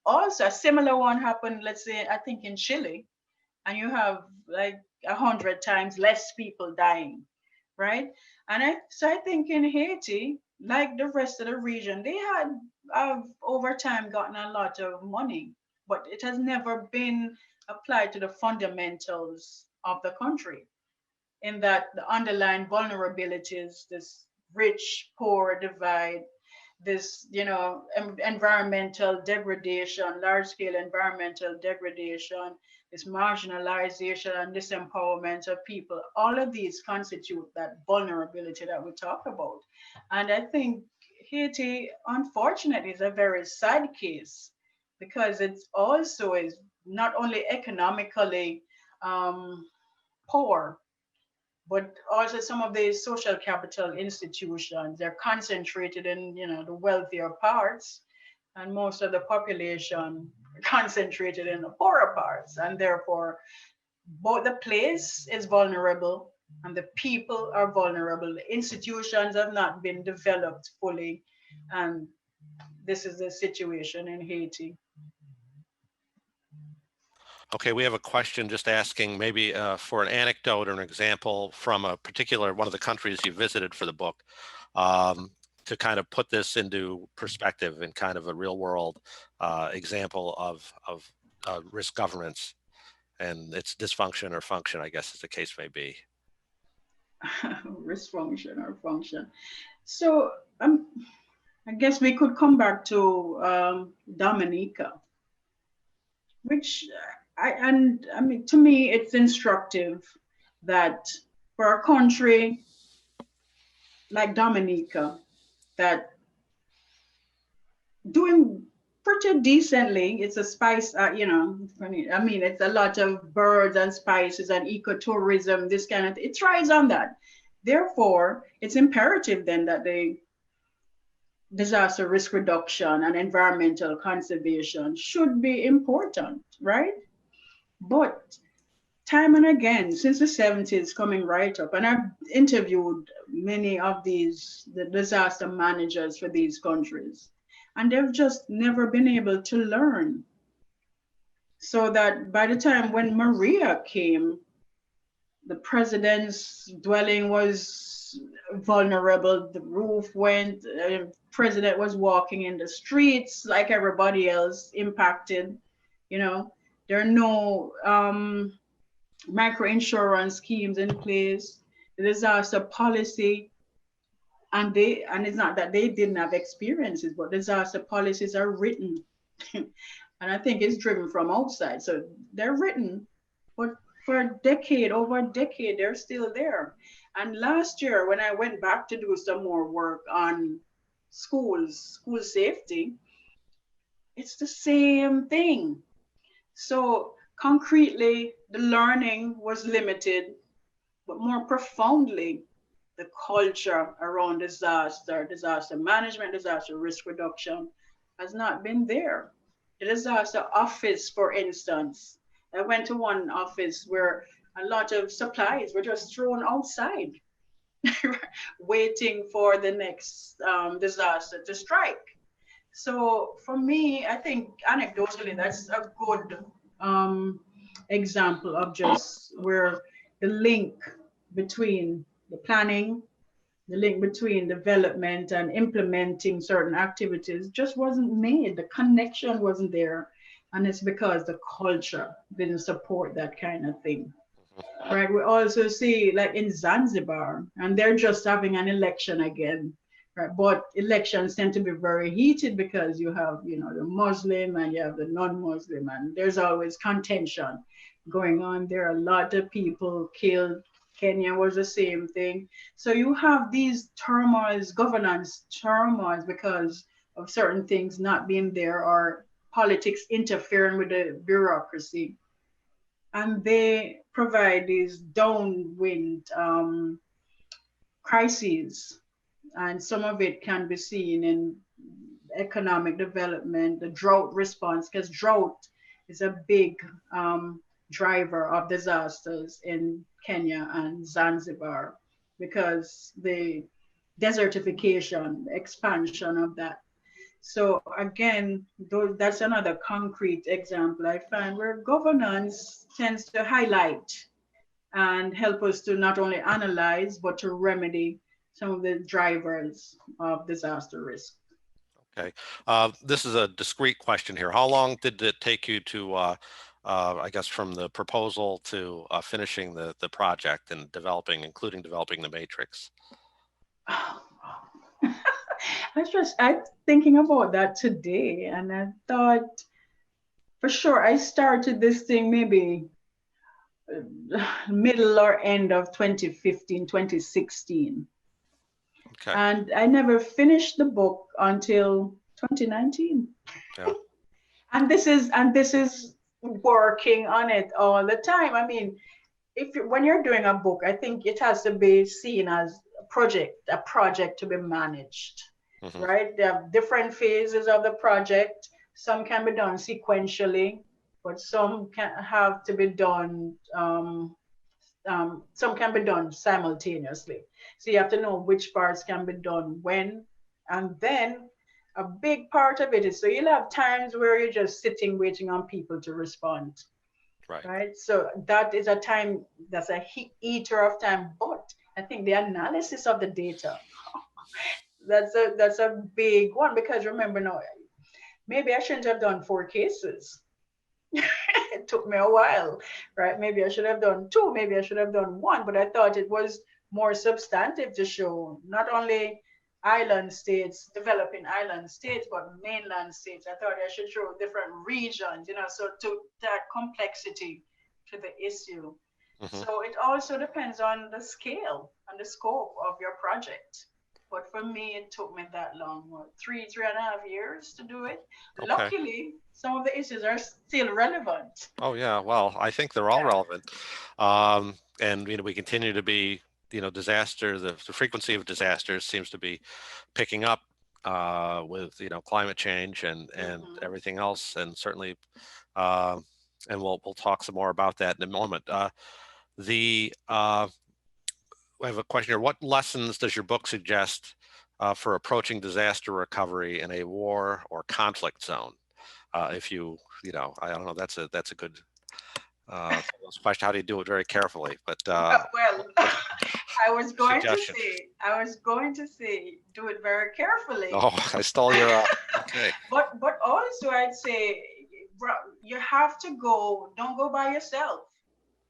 also a similar one happened, let's say, I think in Chile, and you have like 100 times less people dying. Right. And I think in Haiti, like the rest of the region, they have over time gotten a lot of money, but it has never been applied to the fundamentals of the country, in that the underlying vulnerabilities, this rich poor divide, this environmental degradation, large scale environmental degradation, this marginalization and disempowerment of people, all of these constitute that vulnerability that we talk about. And I think Haiti, unfortunately, is a very sad case because it also is not only economically poor, but also some of the social capital institutions, they're concentrated in, the wealthier parts, and most of the population concentrated in the poorer parts. And therefore, both the place is vulnerable and the people are vulnerable. The institutions have not been developed fully. And this is the situation in Haiti. Okay, we have a question just asking maybe for an anecdote or an example from a particular one of the countries you visited for the book, to kind of put this into perspective in kind of a real world example of risk governance and its dysfunction or function, I guess as the case may be. Risk function or function. So I guess we could come back to Dominica, which to me, it's instructive that for a country like Dominica, that doing pretty decently, it's a spice, it's a lot of birds and spices and ecotourism, this kind of thing. It thrives on that. Therefore, it's imperative then that they disaster risk reduction and environmental conservation should be important, right? But time and again, since the 70s coming right up, and I've interviewed many of the disaster managers for these countries, and they've just never been able to learn. So that by the time when Maria came, the president's dwelling was vulnerable, the roof went, president was walking in the streets like everybody else, impacted. There are no micro insurance schemes in place, the disaster policy, and it's not that they didn't have experiences, but disaster policies are written. And I think it's driven from outside. So they're written, but for over a decade, they're still there. And last year, when I went back to do some more work on school safety, it's the same thing. So concretely, the learning was limited, but more profoundly, the culture around disaster management, disaster risk reduction has not been there. The disaster office, for instance, I went to one office where a lot of supplies were just thrown outside, waiting for the next disaster to strike. So for me, I think anecdotally, that's a good example of just where the link between the planning, the link between development and implementing certain activities just wasn't made. The connection wasn't there. And it's because the culture didn't support that kind of thing. Right. We also see like in Zanzibar, and they're just having an election again. Right. But elections tend to be very heated because you have, the Muslim and you have the non-Muslim, and there's always contention going on. There are a lot of people killed. Kenya was the same thing. So you have these turmoils, governance turmoils, because of certain things not being there or politics interfering with the bureaucracy. And they provide these downwind crises. And some of it can be seen in economic development, the drought response, because drought is a big driver of disasters in Kenya and Zanzibar, because the desertification, expansion of that. So again, that's another concrete example I find where governance tends to highlight and help us to not only analyze, but to remedy some of the drivers of disaster risk. Okay, this is a discrete question here. How long did it take you to, I guess, from the proposal to finishing the project and including developing the matrix? I'm thinking about that today, and I thought, for sure, I started this thing maybe middle or end of 2015, 2016. Okay. And I never finished the book until 2019. Yeah. and this is working on it all the time. I mean, when you're doing a book, I think it has to be seen as a project to be managed. Mm-hmm. Right? There are different phases of the project. Some can be done sequentially, but some can have to be done. Some can be done simultaneously. So you have to know which parts can be done when. And then a big part of it is, so you'll have times where you're just sitting waiting on people to respond. Right? So that is a time, that's a eater of time. But I think the analysis of the data, that's a big one, because remember now, maybe I shouldn't have done 4 cases. It took me a while, right? Maybe I should have done 2, maybe I should have done 1, but I thought it was more substantive to show not only island states, developing island states, but mainland states. I thought I should show different regions, so to that complexity to the issue. Mm-hmm. So it also depends on the scale and the scope of your project. But for me, it took me that long, 3.5 years to do it. Okay. Luckily, some of the issues are still relevant. Oh yeah, well, I think they're all relevant. And we continue to be, the frequency of disasters seems to be picking up with climate change and everything else, and certainly and we'll talk some more about that in a moment. I have a question here. What lessons does your book suggest for approaching disaster recovery in a war or conflict zone? If I don't know, that's a good question. How do you do it very carefully? But well, I was going to say, do it very carefully. Oh, I stole your. Okay. But also I'd say, you have to go. Don't go by yourself.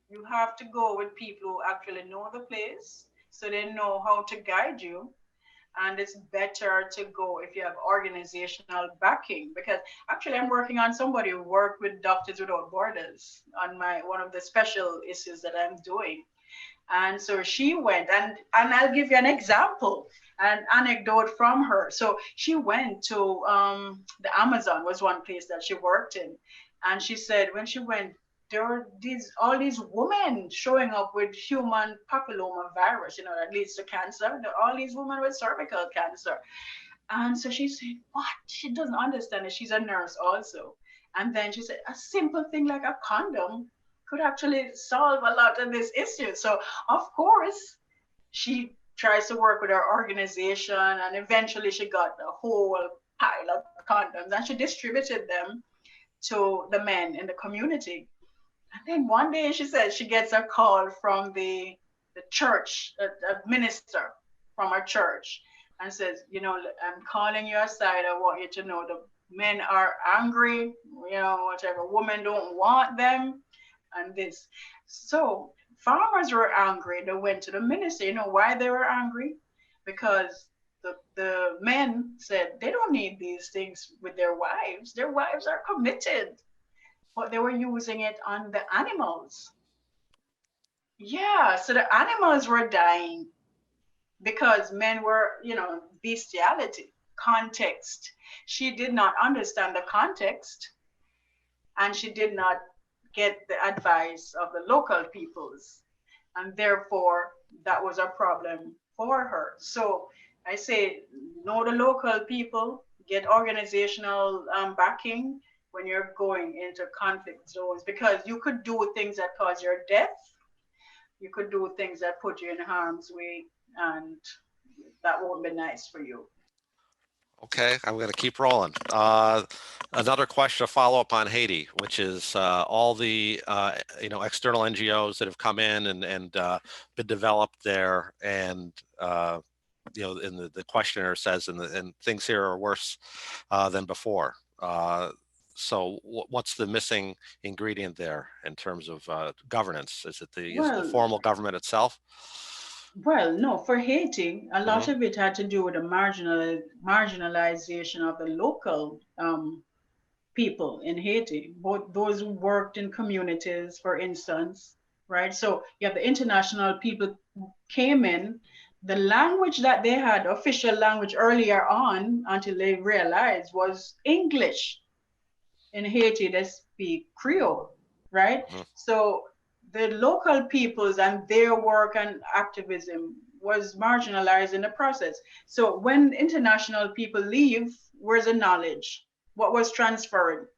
You have to go with people who actually know the place, so they know how to guide you. And it's better to go if you have organizational backing, because actually I'm working on somebody who worked with Doctors Without Borders on one of the special issues that I'm doing. And so she went, and I'll give you an example, an anecdote from her. So she went to the Amazon was one place that she worked in. And she said when she went, there were all these women showing up with human papilloma virus, that leads to cancer. All these women with cervical cancer. And so she said, what? She doesn't understand it. She's a nurse also. And then she said, a simple thing like a condom could actually solve a lot of this issue. So of course, she tries to work with her organization, and eventually she got a whole pile of condoms and she distributed them to the men in the community. And then one day she said she gets a call from the church, a minister from her church, and says, I'm calling you aside. I want you to know the men are angry, whatever, women don't want them, and this. So farmers were angry. They went to the minister. You know why they were angry? Because the men said they don't need these things with their wives. Their wives are committed. But they were using it on the animals. Yeah, so the animals were dying because men were, bestiality, context. She did not understand the context, and she did not get the advice of the local peoples. And therefore, that was a problem for her. So I say, know the local people, get organizational backing when you're going into conflict zones, because you could do things that cause your death. You could do things that put you in harm's way, and that won't be nice for you. Okay, I'm going to keep rolling. Another question to follow up on Haiti, which is all the external NGOs that have come in and been developed there, and and the questionnaire says, and things here are worse than before. So what's the missing ingredient there in terms of governance? Is it the formal government itself? Well, no, for Haiti, a lot of it had to do with the marginalization of the local people in Haiti, both those who worked in communities, for instance, right? So you have the international people who came in. The language that they had, official language earlier on, until they realized, was English. In Haiti, they speak Creole, right? So the local peoples and their work and activism was marginalized in the process. So when international people leave, where's the knowledge? What was transferred,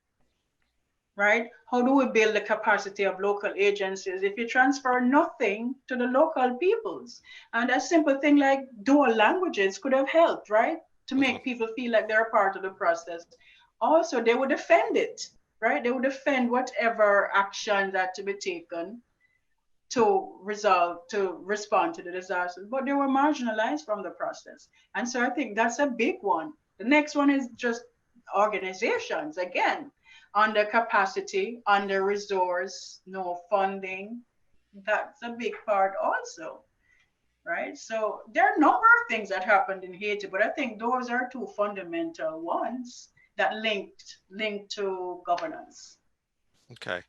right? How do we build the capacity of local agencies if you transfer nothing to the local peoples? And a simple thing like dual languages could have helped, right? To make people feel like they're a part of the process. Also, they would defend it, right? They would defend whatever action that to be taken to respond to the disaster, but they were marginalized from the process. And so I think that's a big one. The next one is just organizations, again, under capacity, under resource, no funding. That's a big part also, right? So there are a number of things that happened in Haiti, but I think those are two fundamental ones that linked to governance. Okay.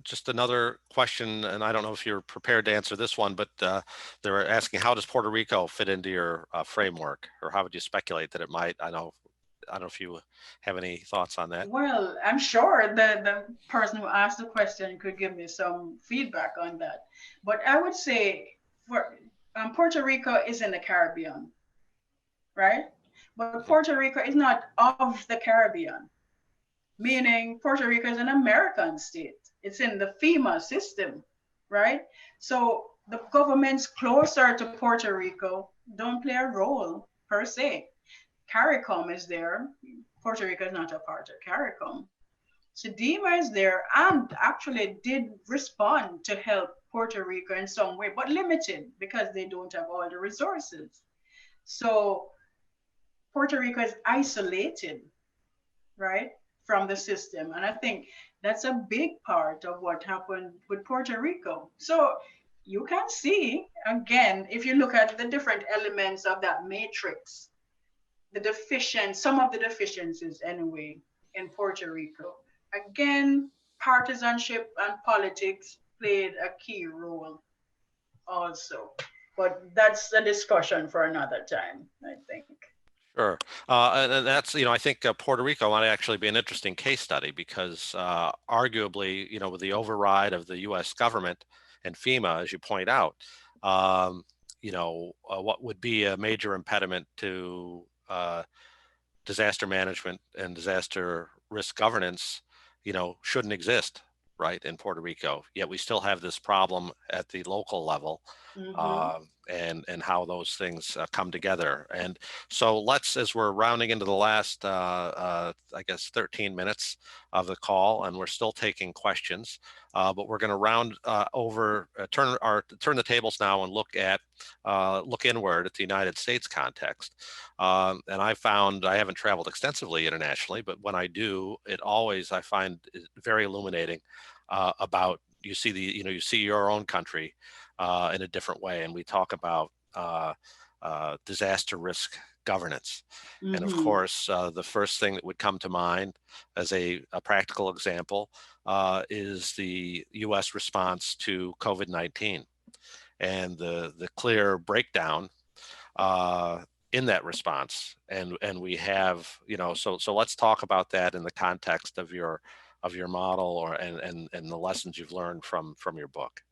Just another question, and I don't know if you're prepared to answer this one, but they were asking, how does Puerto Rico fit into your framework, or how would you speculate that it might? I don't know if you have any thoughts on that. Well, I'm sure the person who asked the question could give me some feedback on that. But I would say Puerto Rico is in the Caribbean, right? But Puerto Rico is not of the Caribbean, meaning Puerto Rico is an American state. It's in the FEMA system, right? So the governments closer to Puerto Rico don't play a role per se. CARICOM is there. Puerto Rico is not a part of CARICOM. SEDEMA is there and actually did respond to help Puerto Rico in some way, but limited because they don't have all the resources. So Puerto Rico is isolated, right, from the system. And I think that's a big part of what happened with Puerto Rico. So you can see, again, if you look at the different elements of that matrix, some of the deficiencies anyway in Puerto Rico. Again, partisanship and politics played a key role also. But that's a discussion for another time, I think. Sure. And that's, I think Puerto Rico might actually be an interesting case study because arguably, with the override of the U.S. government and FEMA, as you point out, what would be a major impediment to disaster management and disaster risk governance, shouldn't exist, right, in Puerto Rico. Yet we still have this problem at the local level. And how those things come together. And so let's, as we're rounding into the last, I guess, 13 minutes of the call, and we're still taking questions, but we're going to turn the tables now and look inward at the United States context. And I haven't traveled extensively internationally, but when I do, I find it very illuminating about, you see your own country in a different way. And we talk about disaster risk governance. And of course, the first thing that would come to mind as a practical example is the US response to COVID-19 and the clear breakdown in that response. And we have, so let's talk about that in the context of your model and the lessons you've learned from your book.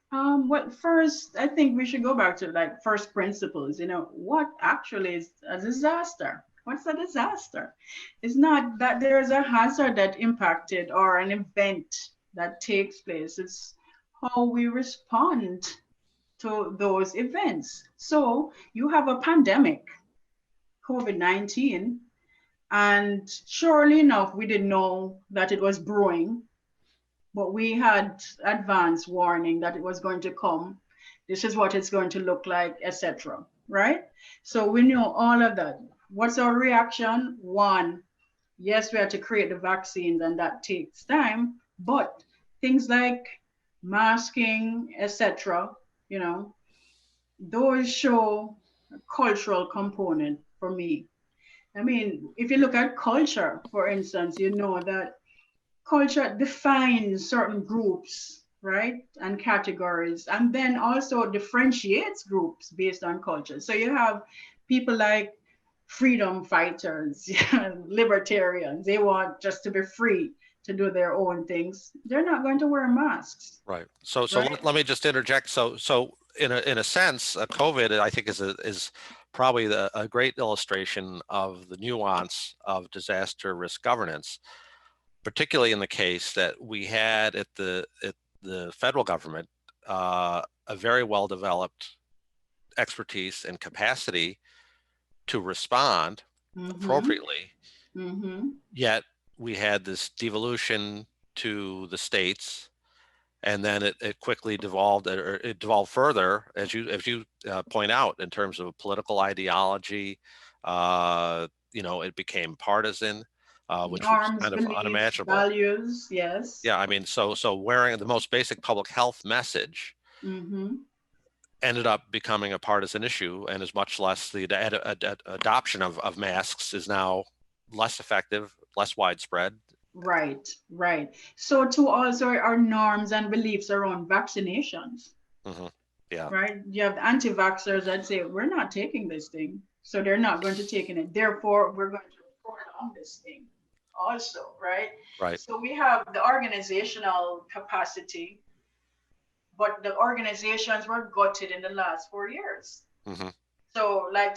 Well, first, I think we should go back to like first principles. What actually is a disaster? What's a disaster? It's not that there is a hazard that impacted or an event that takes place. It's how we respond to those events. So you have a pandemic, COVID-19, and surely enough, we didn't know that it was brewing. But we had advance warning that it was going to come. This is what it's going to look like, etc. Right? So we know all of that. What's our reaction? One, yes, we had to create the vaccines and that takes time, but things like masking, etc., those show a cultural component for me. I mean, if you look at culture, for instance, you know that culture defines certain groups, right, and categories, and then also differentiates groups based on culture. So you have people like freedom fighters, libertarians. They want just to be free to do their own things. They're not going to wear masks. Right. So right? Let me just interject. So in a sense, COVID, I think, is probably a great illustration of the nuance of disaster risk governance, particularly in the case that we had at the federal government a very well-developed expertise and capacity to respond appropriately. Yet we had this devolution to the states, and then it quickly devolved, or it devolved further, as you point out, in terms of political ideology. It became partisan. Which was kind of beliefs, unimaginable. Values, yes. Yeah, I mean, so wearing the most basic public health message ended up becoming a partisan issue, and is much less the adoption of masks is now less effective, less widespread. Right. So to also our norms and beliefs around vaccinations. Yeah. Right. You have anti-vaxxers that say we're not taking this thing, so they're not going to take it. Therefore, we're going to report on this thing. Also, right? Right. So we have the organizational capacity, but the organizations were gutted in the last 4 years. So like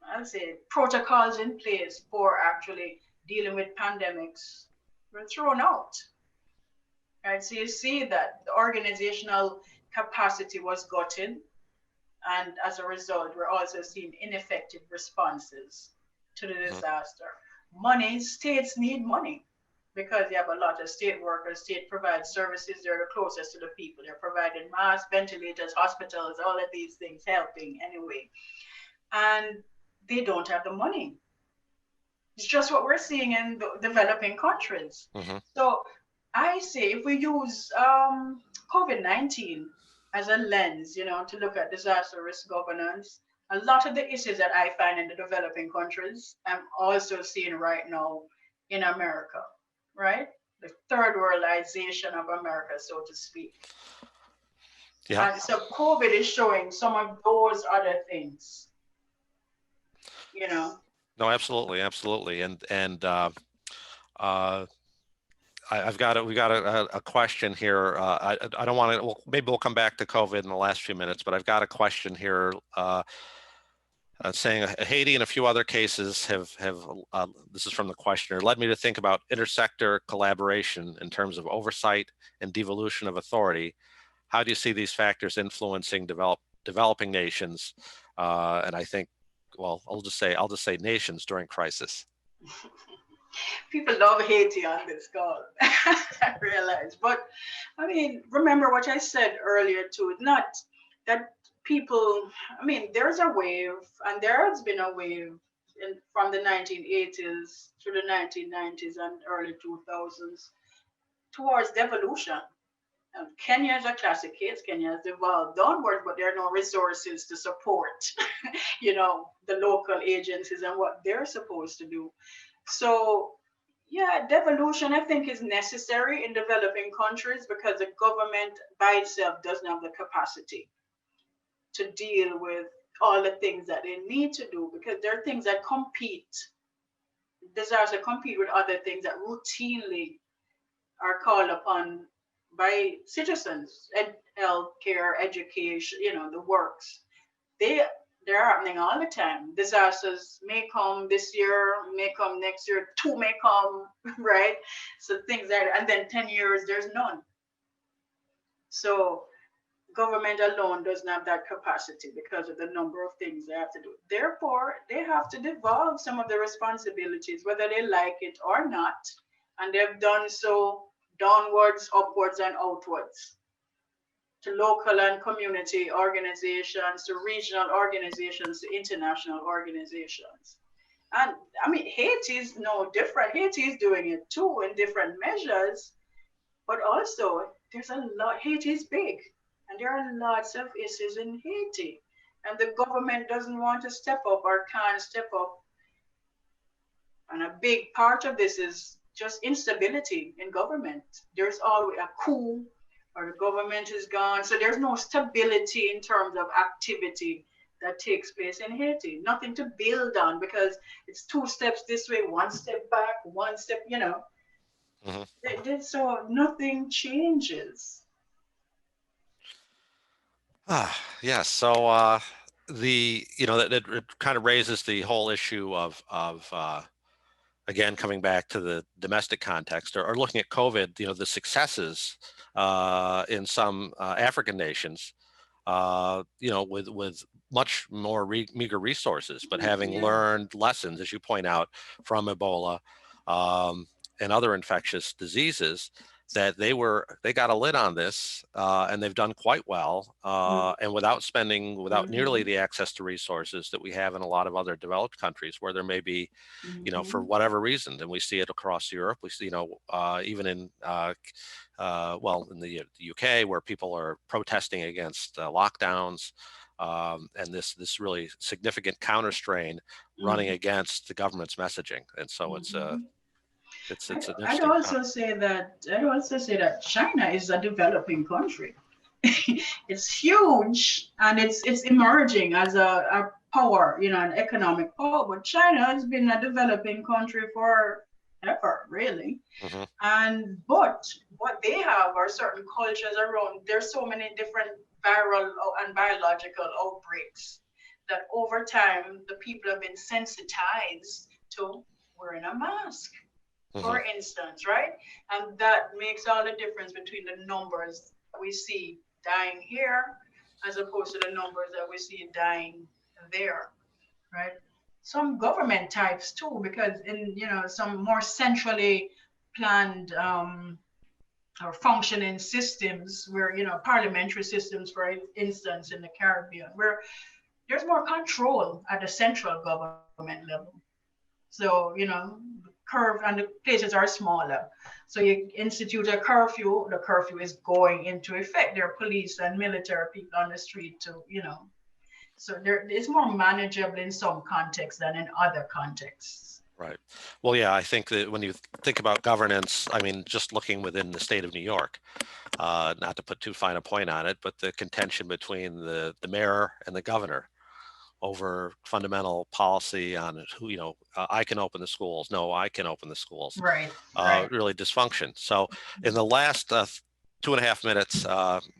I'll say protocols in place for actually dealing with pandemics were thrown out. Right, so you see that the organizational capacity was gutted, and as a result, we're also seeing ineffective responses to the disaster. Money, states need money because you have a lot of state workers, state provides services, they're the closest to the people. They're providing masks, ventilators, hospitals, all of these things helping anyway. And they don't have the money. It's just what we're seeing in the developing countries. So I say if we use COVID-19 as a lens, you know, to look at disaster risk governance, a lot of the issues that I find in the developing countries, I'm also seeing right now in America, right? The third worldization of America, so to speak. Yeah. And so COVID is showing some of those other things, you know. No, absolutely, absolutely, and we got a question here. I don't want to. Well, maybe we'll come back to COVID in the last few minutes, but I've got a question here saying Haiti and a few other cases have this is from the questioner, led me to think about intersector collaboration in terms of oversight and devolution of authority. How do you see these factors influencing developing nations? And I think, well, I'll just say nations during crisis. People love Haiti on this call, I realize. But I mean, remember what I said earlier too, not that people, I mean, there's a wave, and there has been a wave from the 1980s to the 1990s and early 2000s towards devolution. Kenya is a classic case. Kenya has devolved downward, but there are no resources to support, you know, the local agencies and what they're supposed to do. So, yeah, devolution, I think, is necessary in developing countries because the government by itself doesn't have the capacity to deal with all the things that they need to do, because there are things that compete, disasters compete with other things that routinely are called upon by citizens, healthcare, education, you know, the works. They're happening all the time. Disasters may come this year, may come next year, two may come, right? So things like that, and then 10 years, there's none. So government alone doesn't have that capacity because of the number of things they have to do. Therefore, they have to devolve some of the responsibilities, whether they like it or not. And they've done so downwards, upwards, and outwards, to local and community organizations, to regional organizations, to international organizations. And I mean, Haiti is no different. Haiti is doing it too in different measures, but also there's a lot, Haiti is big, and there are lots of issues in Haiti. And the government doesn't want to step up or can't step up. And a big part of this is just instability in government. There's always a coup, or the government is gone. So there's no stability in terms of activity that takes place in Haiti. Nothing to build on because it's two steps this way, one step back, one step, you know. So nothing changes. Yes. So that kind of raises the whole issue of again, coming back to the domestic context, or looking at COVID, you know, the successes in some African nations, you know, with much more meager resources, but having learned lessons, as you point out, from Ebola and other infectious diseases, that they got a lid on this, and they've done quite well, and without nearly the access to resources that we have in a lot of other developed countries, where there may be, you know, for whatever reason, and we see it across Europe. We see, you know, even in in the UK, where people are protesting against lockdowns, and this really significant counter strain running against the government's messaging, and so I'd also say that China is a developing country. It's huge, and it's emerging as a power, you know, an economic power. But China has been a developing country forever, really. But what they have are certain cultures around. There's so many different viral and biological outbreaks that over time the people have been sensitized to wearing a mask, for instance, right? And that makes all the difference between the numbers we see dying here as opposed to the numbers that we see dying there, right? Some government types too, because in some more centrally planned or functioning systems where parliamentary systems, for instance, in the Caribbean, where there's more control at the central government level. So the curve and the places are smaller. So you institute a curfew, the curfew is going into effect. There are police and military people on the street to so it's more manageable in some contexts than in other contexts. Right. Well, yeah, I think that when you think about governance, I mean, just looking within the state of New York, not to put too fine a point on it, but the contention between the mayor and the governor over fundamental policy on who, I can open the schools. No, I can open the schools. Right. Really dysfunction. So in the last 2.5 minutes,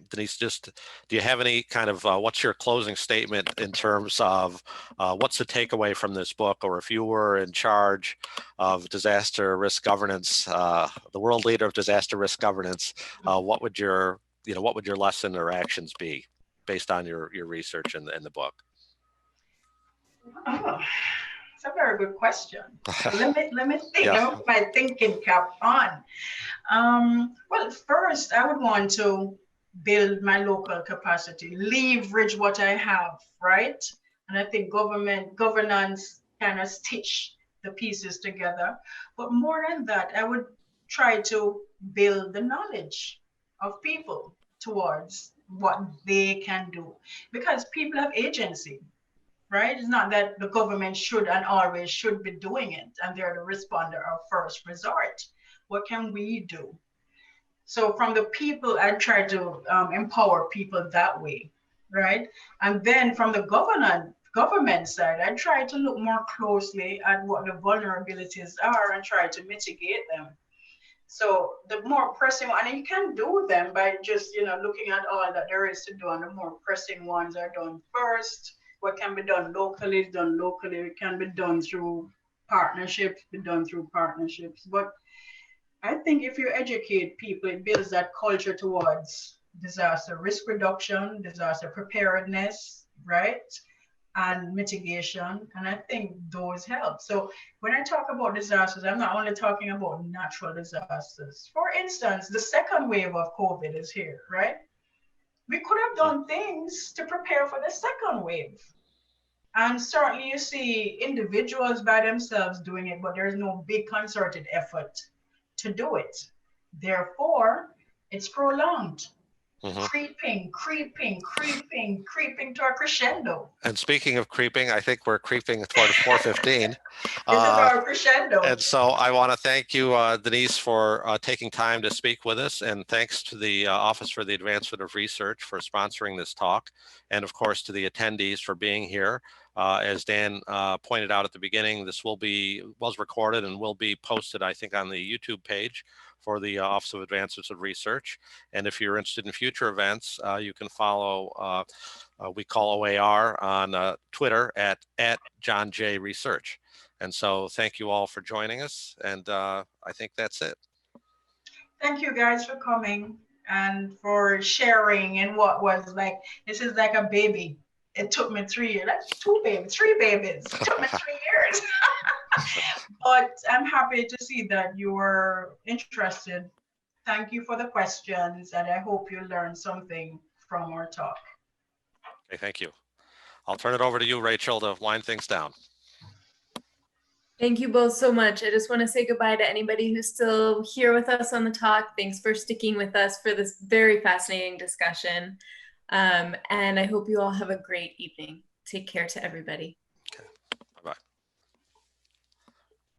Denise, just do you have any kind of what's your closing statement in terms of what's the takeaway from this book, or if you were in charge of disaster risk governance, the world leader of disaster risk governance, what would your lesson or actions be based on your research in the book? Oh, it's a very good question. Let me think. Yeah. Let me put my thinking cap on. Well, first, I would want to build my local capacity, leverage what I have, right? And I think governance kind of stitch the pieces together. But more than that, I would try to build the knowledge of people towards what they can do, because people have agency. Right? It's not that the government should and always should be doing it, and they're the responder of first resort. What can we do? So from the people, I try to empower people that way, right? And then from the government side, I try to look more closely at what the vulnerabilities are and try to mitigate them. So the more pressing one, and you can do them by just looking at all that there is to do, and the more pressing ones are done first. What can be done locally is done locally. It can be done through partnerships, But I think if you educate people, it builds that culture towards disaster risk reduction, disaster preparedness, right? And mitigation. And I think those help. So when I talk about disasters, I'm not only talking about natural disasters. For instance, the second wave of COVID is here, right? We could have done things to prepare for the second wave. And certainly you see individuals by themselves doing it, but there's no big concerted effort to do it. Therefore, it's prolonged. Creeping to a crescendo. And speaking of creeping, I think we're creeping toward 4:15. This is our crescendo. And so I want to thank you, Denise, for taking time to speak with us. And thanks to the Office for the Advancement of Research for sponsoring this talk. And of course, to the attendees for being here. As Dan pointed out at the beginning, this was recorded and will be posted, I think, on the YouTube page for the Office of Advancements of Research. And if you're interested in future events, you can follow, we call OAR on Twitter at John J Research. And so thank you all for joining us. And I think that's it. Thank you guys for coming and for sharing in what was like, this is like a baby. It took me 3 years. That's 3 babies. It took me 3 years. But I'm happy to see that you were interested. Thank you for the questions, and I hope you learned something from our talk. Okay, thank you. I'll turn it over to you, Rachel, to wind things down. Thank you both so much. I just want to say goodbye to anybody who's still here with us on the talk. Thanks for sticking with us for this very fascinating discussion. And I hope you all have a great evening. Take care to everybody.